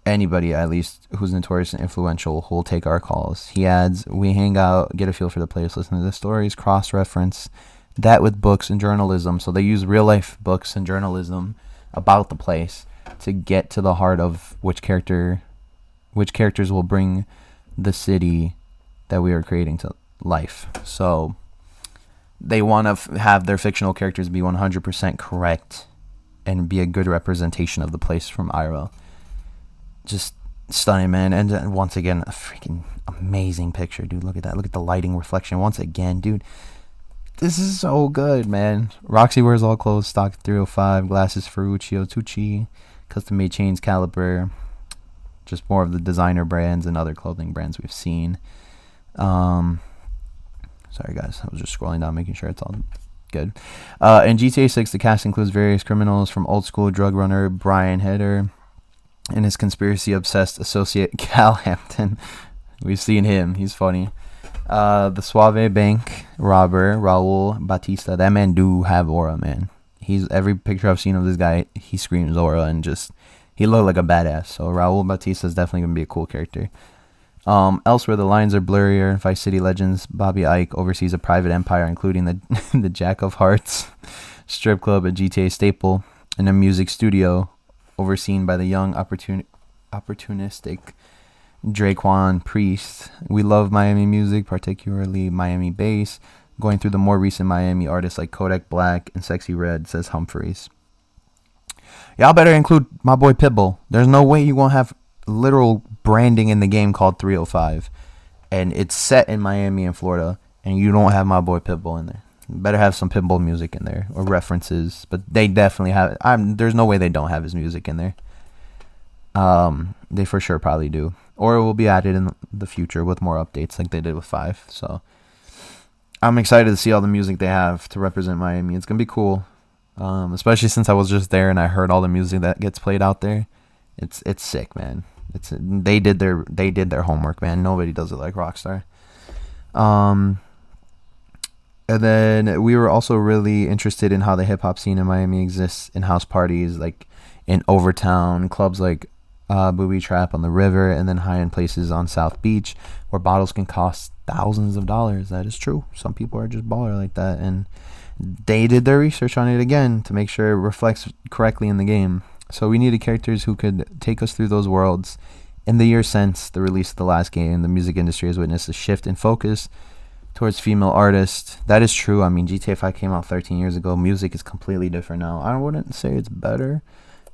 Speaker 1: Anybody, at least, who's notorious and influential who will take our calls. He adds, we hang out, get a feel for the place, listen to the stories, cross-reference that with books and journalism. So they use real-life books and journalism about the place to get to the heart of which characters will bring the city that we are creating to life. So they want to have their fictional characters be 100% correct and be a good representation of the place from IRL. Just stunning, man. And once again, a freaking amazing picture, dude. Look at that. Look at the lighting reflection once again, dude. This is so good, man. Roxy wears all clothes, stock 305, glasses Ferruccio Tucci, custom made chains Caliber. Just more of the designer brands and other clothing brands we've seen. Sorry guys, I was just scrolling down making sure it's all good. In GTA 6, the cast includes various criminals from old school drug runner Brian Heder and his conspiracy obsessed associate Cal Hampton. We've seen him, he's funny. The Suave Bank robber Raul Batista. That man do have aura, man. He's every picture I've seen of this guy, he screams aura and just he looked like a badass. So Raul Batista is definitely gonna be a cool character. Elsewhere, the lines are blurrier. Vice City legends Bobby Ike oversees a private empire, including the the Jack of Hearts strip club, a GTA staple, and a music studio overseen by the young opportunistic Draquan Priest. We love Miami music, particularly Miami bass. Going through the more recent Miami artists like Kodak Black and Sexy Red, says Humphreys. Y'all better include my boy Pitbull. There's no way you won't have literal branding in the game called 305. And it's set in Miami and Florida. And you don't have my boy Pitbull in there. You better have some Pitbull music in there. Or references. But they definitely have it. There's no way they don't have his music in there. They for sure probably do. Or it will be added in the future with more updates like they did with 5. So I'm excited to see all the music they have to represent Miami. It's going to be cool. Especially since I was just there and I heard all the music that gets played out there. It's sick, man. They did their homework, man. Nobody does it like Rockstar. And then we were also really interested in how the hip hop scene in Miami exists in house parties, like in Overtown, clubs like Booby Trap on the river, and then high-end places on South Beach where bottles can cost thousands of dollars. That is true. Some people are just baller like that, and they did their research on it again to make sure it reflects correctly in the game. So we needed characters who could take us through those worlds. In the years since the release of the last game, the music industry has witnessed a shift in focus towards female artists. That is true. I mean, GTA 5 came out 13 years ago. Music is completely different now. I wouldn't say it's better,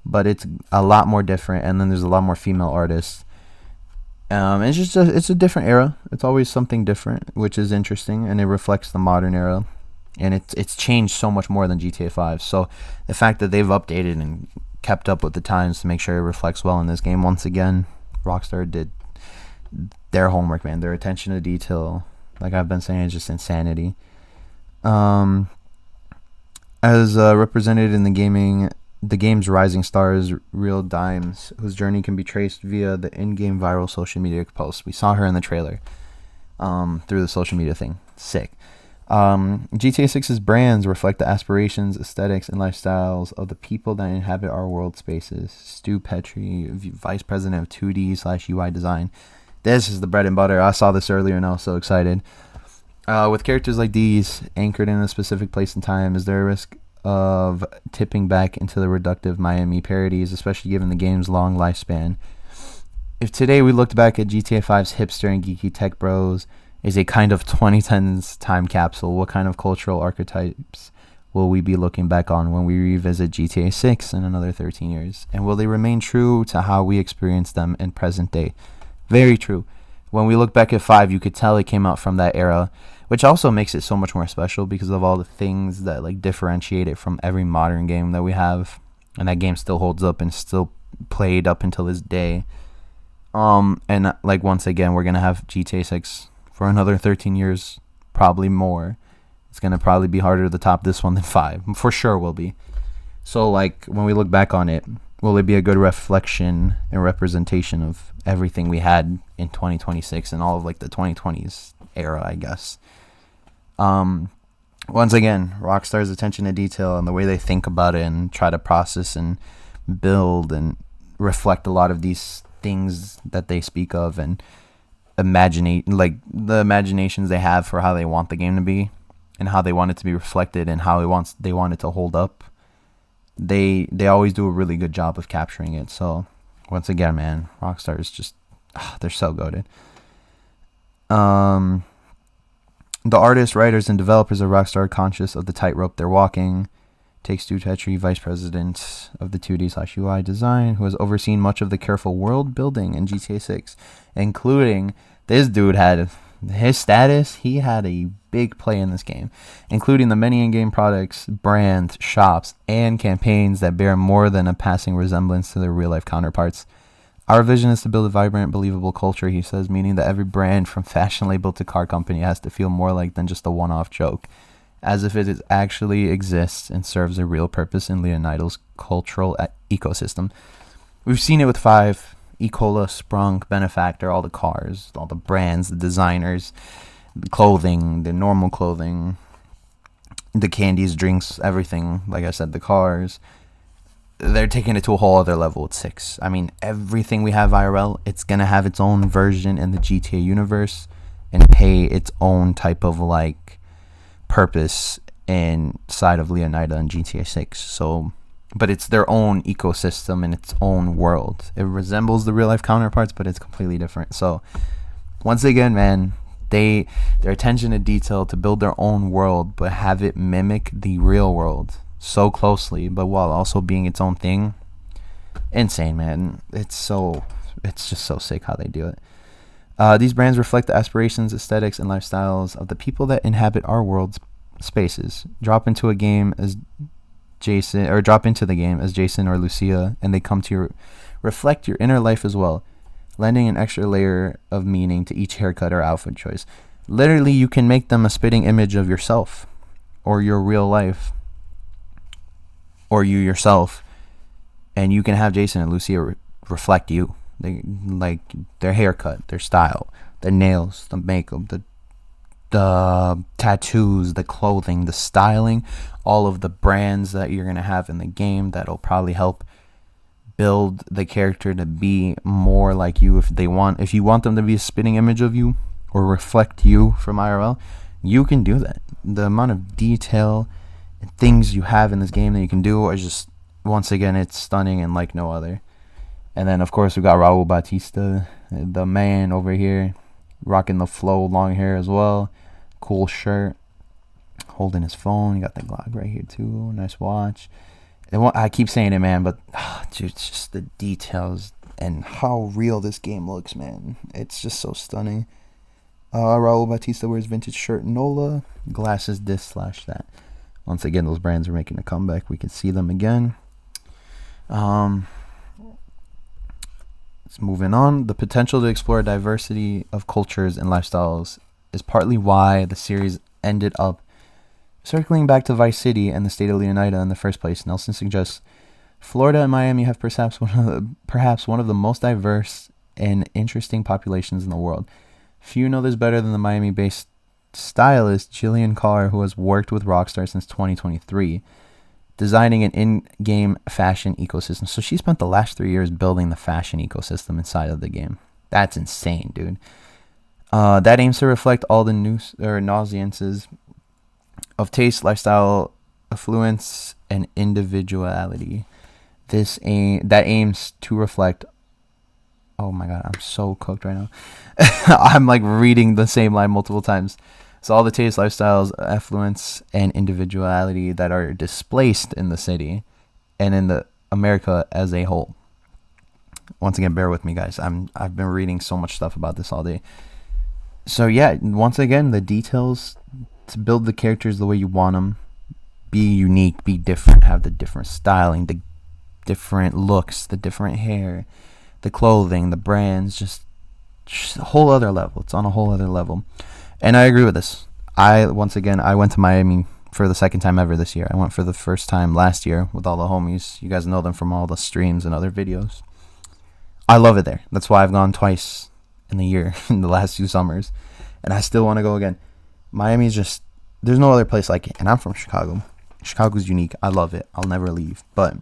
Speaker 1: but it's a lot more different, and then there's a lot more female artists. It's just it's a different era. It's always something different, which is interesting, and it reflects the modern era. And it's changed so much more than GTA 5. So the fact that they've updated and kept up with the times to make sure it reflects well in this game, once again, Rockstar did their homework, man. Their attention to detail, like I've been saying, is just insanity. As represented in the game's rising stars, Real Dimes, whose journey can be traced via the in-game viral social media posts. We saw her in the trailer through the social media thing. Sick. GTA 6's brands reflect the aspirations, aesthetics, and lifestyles of the people that inhabit our world spaces. Stu Petrie, Vice President of 2D/UI design. This is the bread and butter. I saw this earlier and I was so excited. With characters like these anchored in a specific place and time, is there a risk of tipping back into the reductive Miami parodies, especially given the game's long lifespan? If today we looked back at GTA 5's hipster and geeky tech bros is a kind of 2010s time capsule, what kind of cultural archetypes will we be looking back on when we revisit GTA 6 in another 13 years? And will they remain true to how we experience them in present day? Very true. When we look back at 5, you could tell it came out from that era, which also makes it so much more special because of all the things that like differentiate it from every modern game that we have. And that game still holds up and still played up until this day. And like once again, we're going to have GTA 6 for another 13 years, probably more. It's going to probably be harder to top this one than 5. For sure will be. So, like, when we look back on it, will it be a good reflection and representation of everything we had in 2026 and all of, like, the 2020s era, I guess? Once again, Rockstar's attention to detail and the way they think about it and try to process and build and reflect a lot of these things that they speak of and like the imaginations they have for how they want the game to be and how they want it to be reflected and how they want it to hold up. They always do a really good job of capturing it. So once again, man, Rockstar is just they're so goated. The artists, writers, and developers of Rockstar are conscious of the tightrope they're walking. Take-Two Tetri, vice president of the 2D/UI design, who has overseen much of the careful world building in GTA 6, including this dude had his status. He had a big play in this game, including the many in-game products, brands, shops, and campaigns that bear more than a passing resemblance to their real-life counterparts. Our vision is to build a vibrant, believable culture, he says, meaning that every brand from fashion label to car company has to feel more like than just a one-off joke, as if it actually exists and serves a real purpose in Leonardo's cultural ecosystem. We've seen it with 5, Ecola, Sprunk, Benefactor, all the cars, all the brands, the designers, the clothing, the normal clothing, the candies, drinks, everything. Like I said, the cars. They're taking it to a whole other level with 6. I mean, everything we have IRL, it's going to have its own version in the GTA universe and pay its own type of, like, purpose inside of Leonardo and GTA 6. So, but it's their own ecosystem and its own world. It resembles the real-life counterparts, but it's completely different. So, once again, man, their attention to detail to build their own world, but have it mimic the real world so closely, but while also being its own thing. Insane, man. It's just so sick how they do it. These brands reflect the aspirations, aesthetics, and lifestyles of the people that inhabit our world's spaces. Drop into the game as Jason or Lucia, and they come to reflect your inner life as well, lending an extra layer of meaning to each haircut or outfit choice. Literally, you can make them a spitting image of yourself or your real life, or you yourself, and you can have Jason and Lucia reflect you. They like their haircut, their style, the nails, the makeup, the tattoos, the clothing, the styling, all of the brands that you're gonna have in the game that'll probably help build the character to be more like you. If you want them to be a spitting image of you or reflect you from IRL, you can do that. The amount of detail and things you have in this game that you can do is just, once again, it's stunning and like no other. And then, of course, we got Raul Batista, the man over here, rocking the flow long hair as well. Cool shirt, holding his phone. You got the Glock right here, too. Nice watch. I keep saying it, man, but dude, it's just the details and how real this game looks, man. It's just so stunning. Raul Batista wears vintage shirt, NOLA, glasses, this / that. Once again, those brands are making a comeback. We can see them again. Let's moving on. The potential to explore a diversity of cultures and lifestyles is partly why the series ended up circling back to Vice City and the state of Leonardo in the first place. Nelson suggests Florida and Miami have perhaps one of the most diverse and interesting populations in the world. Few know this better than the Miami-based stylist Jillian Carr, who has worked with Rockstar since 2023, designing an in-game fashion ecosystem. So she spent the last 3 years building the fashion ecosystem inside of the game. That's insane, dude. That aims to reflect all the nuances of taste, lifestyle, affluence, and individuality. That aims to reflect. Oh my god, I'm so cooked right now. I'm like reading the same line multiple times. So all the taste, lifestyles, affluence, and individuality that are displaced in the city and in the America as a whole. Once again, bear with me, guys. I've been reading so much stuff about this all day. So yeah, once again, the details to build the characters the way you want them. Be unique, be different, have the different styling, the different looks, the different hair, the clothing, the brands, just a whole other level. It's on a whole other level. And I agree with this. I went to Miami for the second time ever this year. I went for the first time last year with all the homies. You guys know them from all the streams and other videos. I love it there. That's why I've gone twice in the year, in the last 2 summers. And I still want to go again. Miami is just there's no other place like it. And I'm from Chicago. Chicago's unique. I love it. I'll never leave. But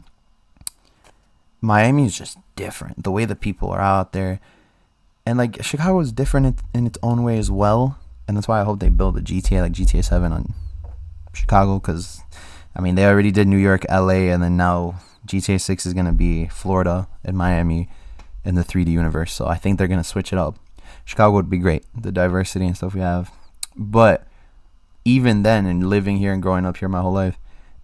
Speaker 1: Miami is just different. The way the people are out there. And, like, Chicago is different in its own way as well. And that's why I hope they build a GTA, like GTA 7 on Chicago. Because, I mean, they already did New York, LA, and then now GTA 6 is going to be Florida and Miami in the 3D universe. So I think they're going to switch it up. Chicago would be great. The diversity and stuff we have. But even then, and living here and growing up here my whole life,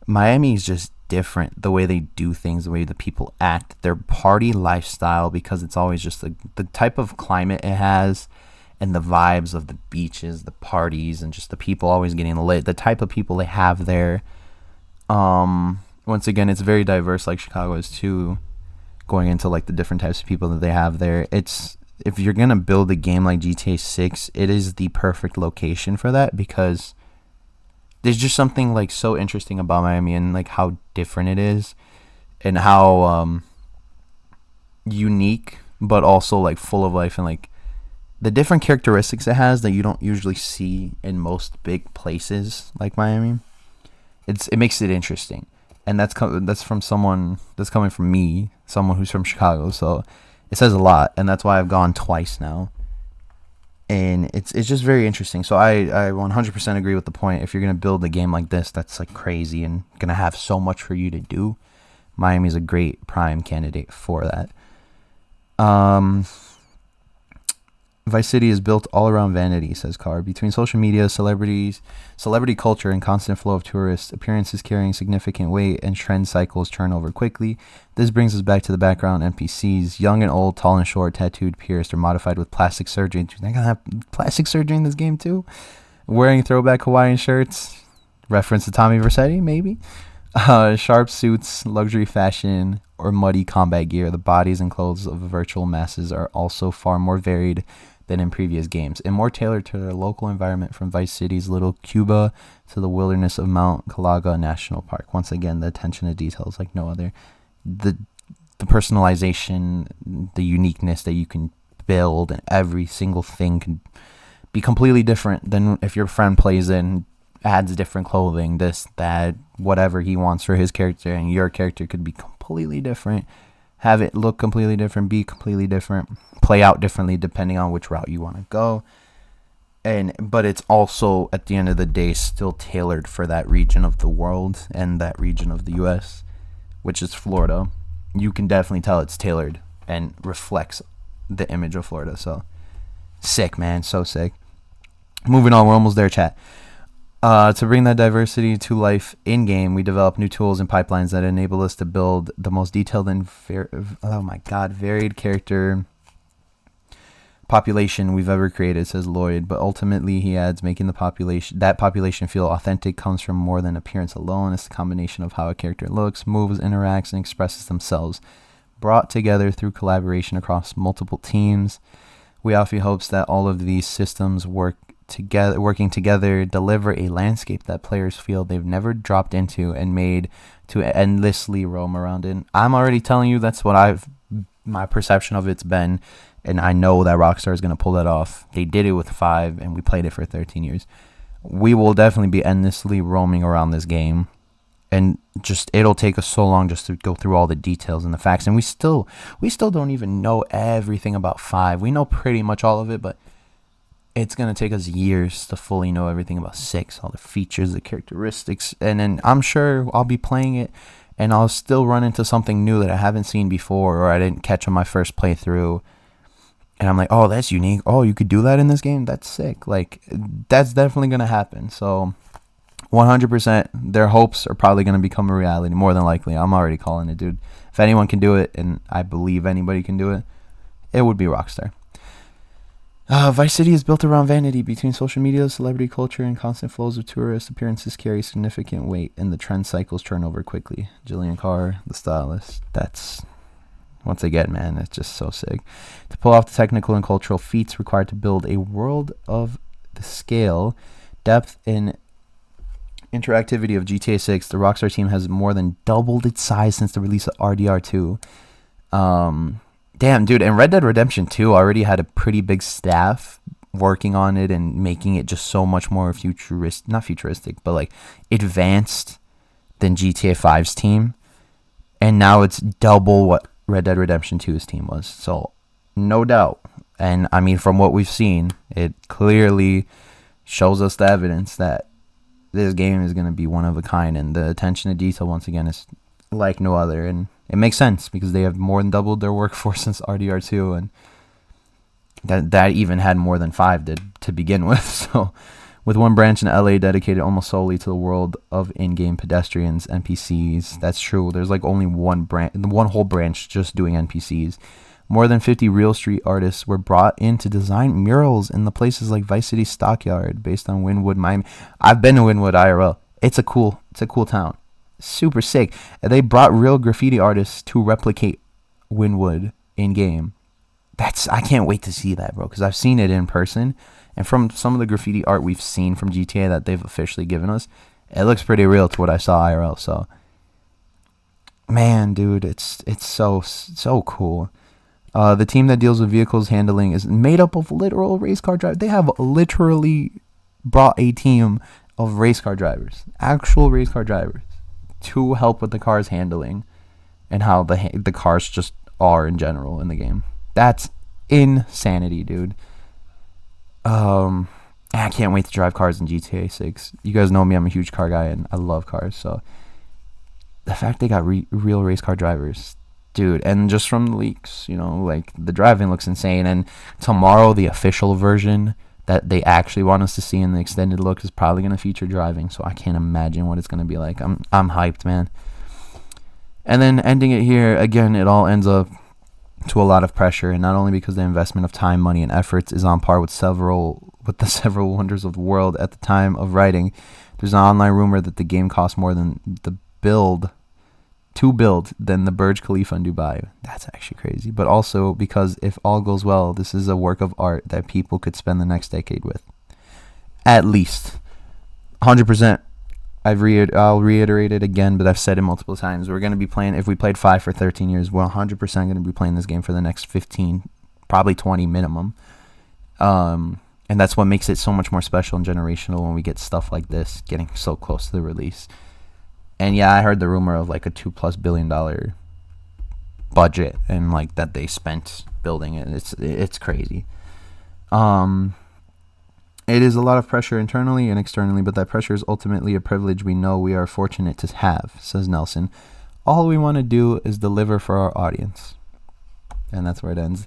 Speaker 1: Miami is just different. The way they do things, the way the people act, their party lifestyle, because it's always just the type of climate it has, and the vibes of the beaches, the parties, and just the people always getting lit, the type of people they have there. Once again, it's very diverse, like Chicago is too, going into like the different types of people that they have there. It's, if you're gonna build a game like GTA 6, it is the perfect location for that, because there's just something like so interesting about Miami, and like how different it is, and how unique, but also like full of life, and like the different characteristics it has that you don't usually see in most big places like Miami. It makes it interesting, and that's from someone that's coming from me, someone who's from Chicago. So it says a lot, and that's why I've gone twice now. And it's just very interesting. So I 100% agree with the point. If you're going to build a game like this that's like crazy and going to have so much for you to do, Miami's a great prime candidate for that. Vice City is built all around vanity, says Carr. Between social media, celebrity culture, and constant flow of tourists, appearances carrying significant weight, and trend cycles turn over quickly. This brings us back to the background NPCs. Young and old, tall and short, tattooed, pierced, or modified with plastic surgery. Dude, they gotta have plastic surgery in this game too? Wearing throwback Hawaiian shirts. Reference to Tommy Vercetti, maybe? Sharp suits, luxury fashion, or muddy combat gear. The bodies and clothes of virtual masses are also far more varied than in previous games, and more tailored to their local environment, from Vice City's Little Cuba to the wilderness of Mount Calaga National Park. Once again, the attention to details like no other. The personalization, the uniqueness that you can build, and every single thing can be completely different than if your friend plays in, adds different clothing, this, that, whatever he wants for his character, and your character could be completely different. Have it look completely different, be completely different, play out differently depending on which route you want to go. But it's also, at the end of the day, still tailored for that region of the world and that region of the U.S., which is Florida. You can definitely tell it's tailored and reflects the image of Florida. So, sick, man. So sick. Moving on. We're almost there, chat. To bring that diversity to life in-game, we develop new tools and pipelines that enable us to build the most detailed and varied character population we've ever created, says Lloyd. But ultimately, he adds, making that population feel authentic comes from more than appearance alone. It's the combination of how a character looks, moves, interacts, and expresses themselves, brought together through collaboration across multiple teams. Wealthy hopes that all of these systems working together deliver a landscape that players feel they've never dropped into and made to endlessly roam around in. I'm already telling you that's what my perception of it's been, and I know that Rockstar is going to pull that off. They did it with 5, and we played it for 13 years. We will definitely be endlessly roaming around this game, and just it'll take us so long just to go through all the details and the facts, and we still don't even know everything about 5. We know pretty much all of it, but it's going to take us years to fully know everything about 6, all the features, the characteristics. And then I'm sure I'll be playing it, and I'll still run into something new that I haven't seen before, or I didn't catch on my first playthrough. And I'm like, oh, that's unique. Oh, you could do that in this game? That's sick. Like, that's definitely going to happen. So 100%, their hopes are probably going to become a reality, more than likely. I'm already calling it, dude. If anyone can do it, and I believe anybody can do it, it would be Rockstar. Vice City is built around vanity. Between social media, celebrity culture, and constant flows of tourists, appearances carry significant weight, and the trend cycles turn over quickly. Jillian Carr, the stylist. That's, once again, man, it's just so sick. To pull off the technical and cultural feats required to build a world of the scale, depth, and interactivity of GTA 6, the Rockstar team has more than doubled its size since the release of RDR2. Damn, dude, and Red Dead Redemption 2 already had a pretty big staff working on it and making it just so much more futuristic, not futuristic, but like advanced than GTA 5's team. And now it's double what Red Dead Redemption 2's team was. So no doubt. And I mean, from what we've seen, it clearly shows us the evidence that this game is going to be one of a kind, and the attention to detail once again is like no other. And it makes sense because they have more than doubled their workforce since RDR2, and that even had more than 5 to begin with. So with one branch in LA dedicated almost solely to the world of in-game pedestrians, NPCs. That's true. There's like only one whole branch just doing NPCs. More than 50 real street artists were brought in to design murals in the places like Vice City Stockyard, based on Wynwood, Miami. I've been to Wynwood IRL. It's a cool town. Super sick. And they brought real graffiti artists to replicate Wynwood in game. I can't wait to see that, bro, because I've seen it in person, and from some of the graffiti art we've seen from GTA that they've officially given us, it looks pretty real to what I saw IRL. So, man, dude, it's so cool. The team that deals with vehicles handling is made up of literal race car drivers. They have literally brought a team of race car drivers, actual race car drivers, to help with the car's handling and how the cars just are in general in the game. That's insanity, dude. I can't wait to drive cars in GTA 6. You guys know me, I'm a huge car guy, and I love cars. So the fact they got real race car drivers, dude, and just from the leaks, like the driving looks insane. And tomorrow, the official version that they actually want us to see in the extended look is probably going to feature driving. So I can't imagine what it's going to be like. I'm hyped, man. And then ending it here, again, it all ends up to a lot of pressure, and not only because the investment of time, money, and efforts is on par with the several wonders of the world at the time of writing. There's an online rumor that the game costs more than to build than the Burj Khalifa in Dubai. That's actually crazy. But also because if all goes well, this is a work of art that people could spend the next decade with. At least 100%. I'll reiterate it again, but I've said it multiple times. We're going to be playing, if we played 5 for 13 years, we're 100% going to be playing this game for the next 15, probably 20 minimum. And that's what makes it so much more special and generational when we get stuff like this getting so close to the release. And yeah, I heard the rumor of like a $2+ billion budget and like that they spent building it. It's crazy. It is a lot of pressure internally and externally, but that pressure is ultimately a privilege we know we are fortunate to have, says Nelson. All we want to do is deliver for our audience. And that's where it ends.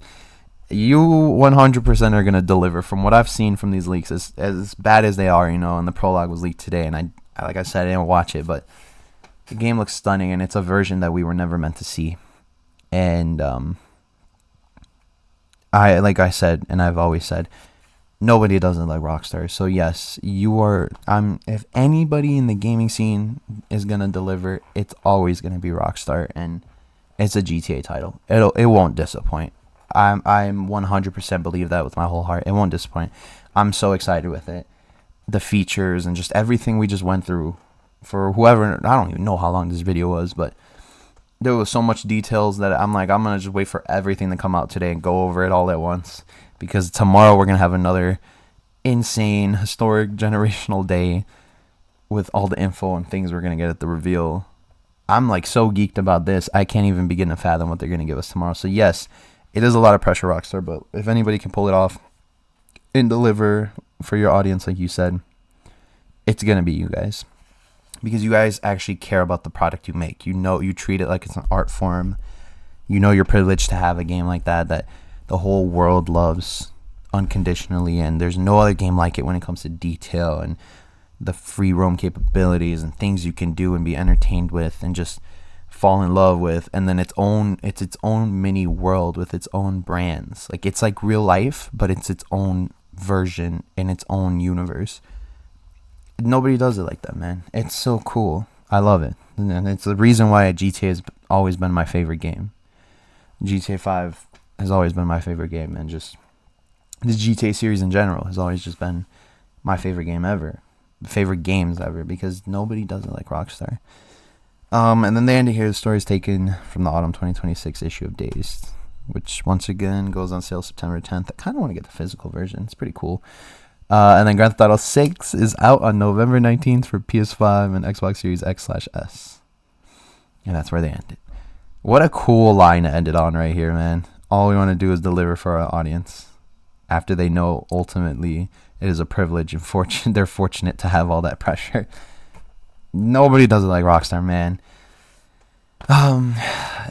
Speaker 1: You 100% are going to deliver from what I've seen from these leaks, as bad as they are, and the prologue was leaked today, and I like I said, I didn't watch it, but the game looks stunning, and it's a version that we were never meant to see. And like I said, and I've always said, nobody doesn't like Rockstar. So yes, you are. If anybody in the gaming scene is gonna deliver, it's always gonna be Rockstar, and it's a GTA title. It won't disappoint. I'm 100% believe that with my whole heart. It won't disappoint. I'm so excited with it. The features and just everything we just went through. For whoever, I don't even know how long this video was, but there was so much details that I'm like, I'm gonna just wait for everything to come out today and go over it all at once. Because tomorrow we're going to have another insane, historic, generational day with all the info and things we're going to get at the reveal. I'm like so geeked about this, I can't even begin to fathom what they're going to give us tomorrow. So yes, it is a lot of pressure, Rockstar, but if anybody can pull it off and deliver for your audience, like you said, it's going to be you guys. Because you guys actually care about the product you make. You treat it like it's an art form. You're privileged to have a game like that the whole world loves unconditionally, and there's no other game like it when it comes to detail and the free roam capabilities and things you can do and be entertained with and just fall in love with. And then it's its own mini world with its own brands. Like, it's like real life, but it's its own version in its own universe. Nobody does it like that, man. It's so cool. I love it, and it's the reason why GTA has always been my favorite game. GTA 5 has always been my favorite game, and just the GTA series in general has always just been my favorite game ever, favorite games ever, because nobody does it like Rockstar. And then they end it here. The story is taken from the autumn 2026 issue of DAZED. which once again goes on sale September 10th. I kind of want to get the physical version. It's pretty cool. And then Grand Theft Auto 6 is out on November 19th for PS5 and Xbox Series X/S. And that's where they ended. What a cool line to end it on right here, man. All we want to do is deliver for our audience. After they know ultimately it is a privilege and they're fortunate to have all that pressure. Nobody does it like Rockstar, man.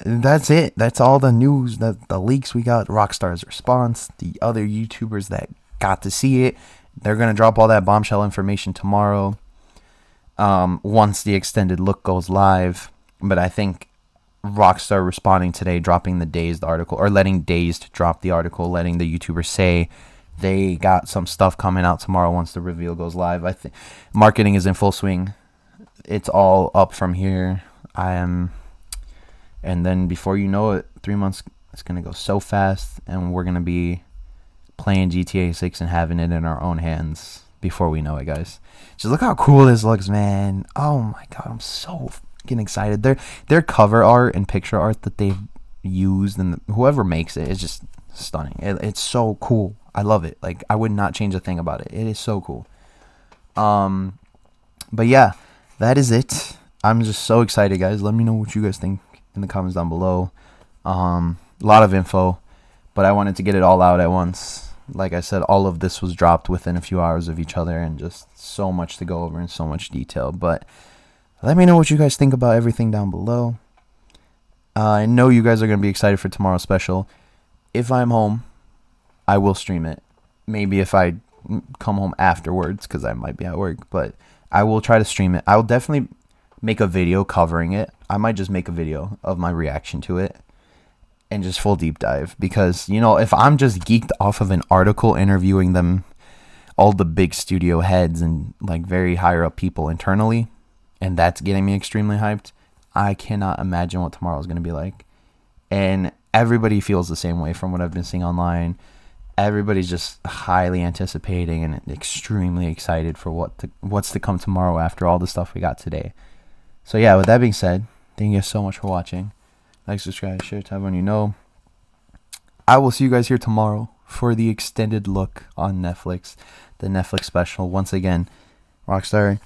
Speaker 1: That's it. That's all the news, the leaks we got, Rockstar's response, the other YouTubers that got to see it. They're going to drop all that bombshell information tomorrow once the extended look goes live. But I think Rockstar responding today, dropping the DAZED article, or letting DAZED drop the article, letting the YouTubers say they got some stuff coming out tomorrow once the reveal goes live. I think marketing is in full swing. It's all up from here. And then before you know it, 3 months, it's going to go so fast, and we're going to be playing GTA 6 and having it in our own hands before we know it, guys. Just look how cool this looks, man. Oh my god, I'm so fucking excited. Their cover art and picture art that they've used, and whoever makes it is just stunning. It's so cool. I love it. Like, I would not change a thing about it. It is so cool. But yeah, that is it. I'm just so excited, guys. Let me know what you guys think in the comments down below. A lot of info, but I wanted to get it all out at once. Like I said, all of this was dropped within a few hours of each other, and just so much to go over in so much detail. But let me know what you guys think about everything down below. I know you guys are going to be excited for tomorrow's special. If I'm home, I will stream it. Maybe if I come home afterwards, because I might be at work, but I will try to stream it. I will definitely make a video covering it. I might just make a video of my reaction to it and just full deep dive, because, you know, if I'm just geeked off of an article interviewing them, all the big studio heads and like very higher up people internally, and that's getting me extremely hyped, I cannot imagine what tomorrow is going to be like. And everybody feels the same way from what I've been seeing online. Everybody's just highly anticipating and extremely excited for what's to come tomorrow after all the stuff we got today. So yeah, with that being said, thank you guys so much for watching. Like, subscribe, share, tell everyone you know. I will see you guys here tomorrow for the extended look on Netflix, the Netflix special. Once again, Rockstar,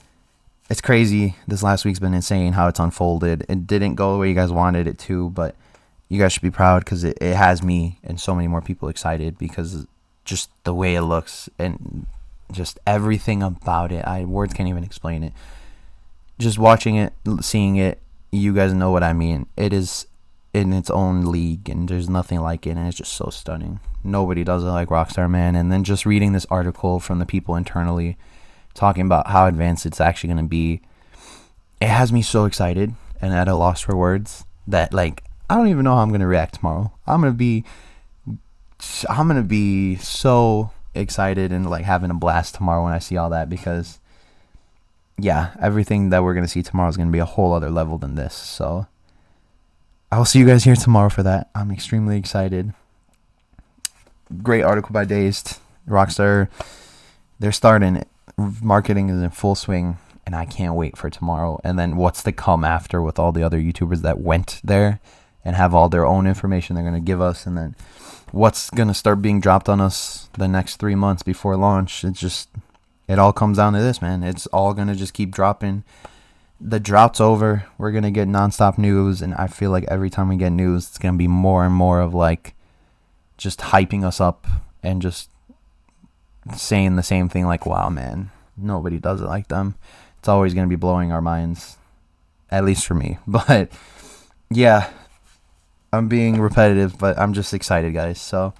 Speaker 1: it's crazy. This last week's been insane how it's unfolded. It didn't go the way you guys wanted it to, but you guys should be proud, because it has me and so many more people excited, because just the way it looks and just everything about it. Words can't even explain it. Just watching it, seeing it, you guys know what I mean. It is in its own league, and there's nothing like it, and it's just so stunning. Nobody does it like Rockstar, man. And then just reading this article from the people internally talking about how advanced it's actually going to be, it has me so excited and at a loss for words that, like, I don't even know how I'm going to react tomorrow. I'm going to be so excited and like having a blast tomorrow when I see all that, because yeah, everything that we're going to see tomorrow is going to be a whole other level than this. So I will see you guys here tomorrow for that. I'm extremely excited. Great article by DAZED. Rockstar, they're starting it. Marketing is in full swing, and I can't wait for tomorrow. And then what's to come after with all the other YouTubers that went there and have all their own information they're going to give us, and then what's going to start being dropped on us the next 3 months before launch. It all comes down to this, man. It's all going to just keep dropping. The drought's over. We're going to get nonstop news, and I feel like every time we get news, it's going to be more and more of like just hyping us up and just saying the same thing, like, wow, man, nobody does it like them. It's always going to be blowing our minds, at least for me. But yeah, I'm being repetitive, but I'm just excited, guys. So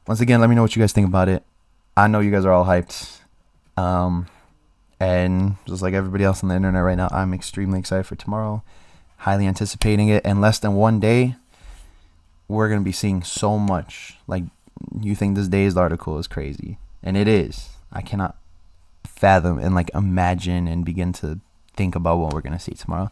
Speaker 1: once again, let me know what you guys think about it. I know you guys are all hyped. And just like everybody else on the internet right now, I'm extremely excited for tomorrow. Highly anticipating it. In less than 1 day, we're going to be seeing so much. Like, you think this DAZED article is crazy. And it is. I cannot fathom and like imagine and begin to think about what we're going to see tomorrow.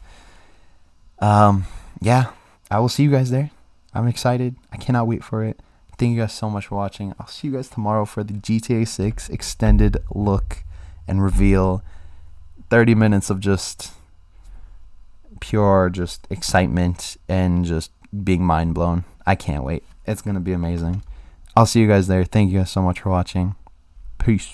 Speaker 1: Yeah, I will see you guys there. I'm excited. I cannot wait for it. Thank you guys so much for watching. I'll see you guys tomorrow for the GTA 6 extended look and reveal. 30 minutes of just pure just excitement and just being mind blown. I can't wait. It's going to be amazing. I'll see you guys there. Thank you guys so much for watching. Peace.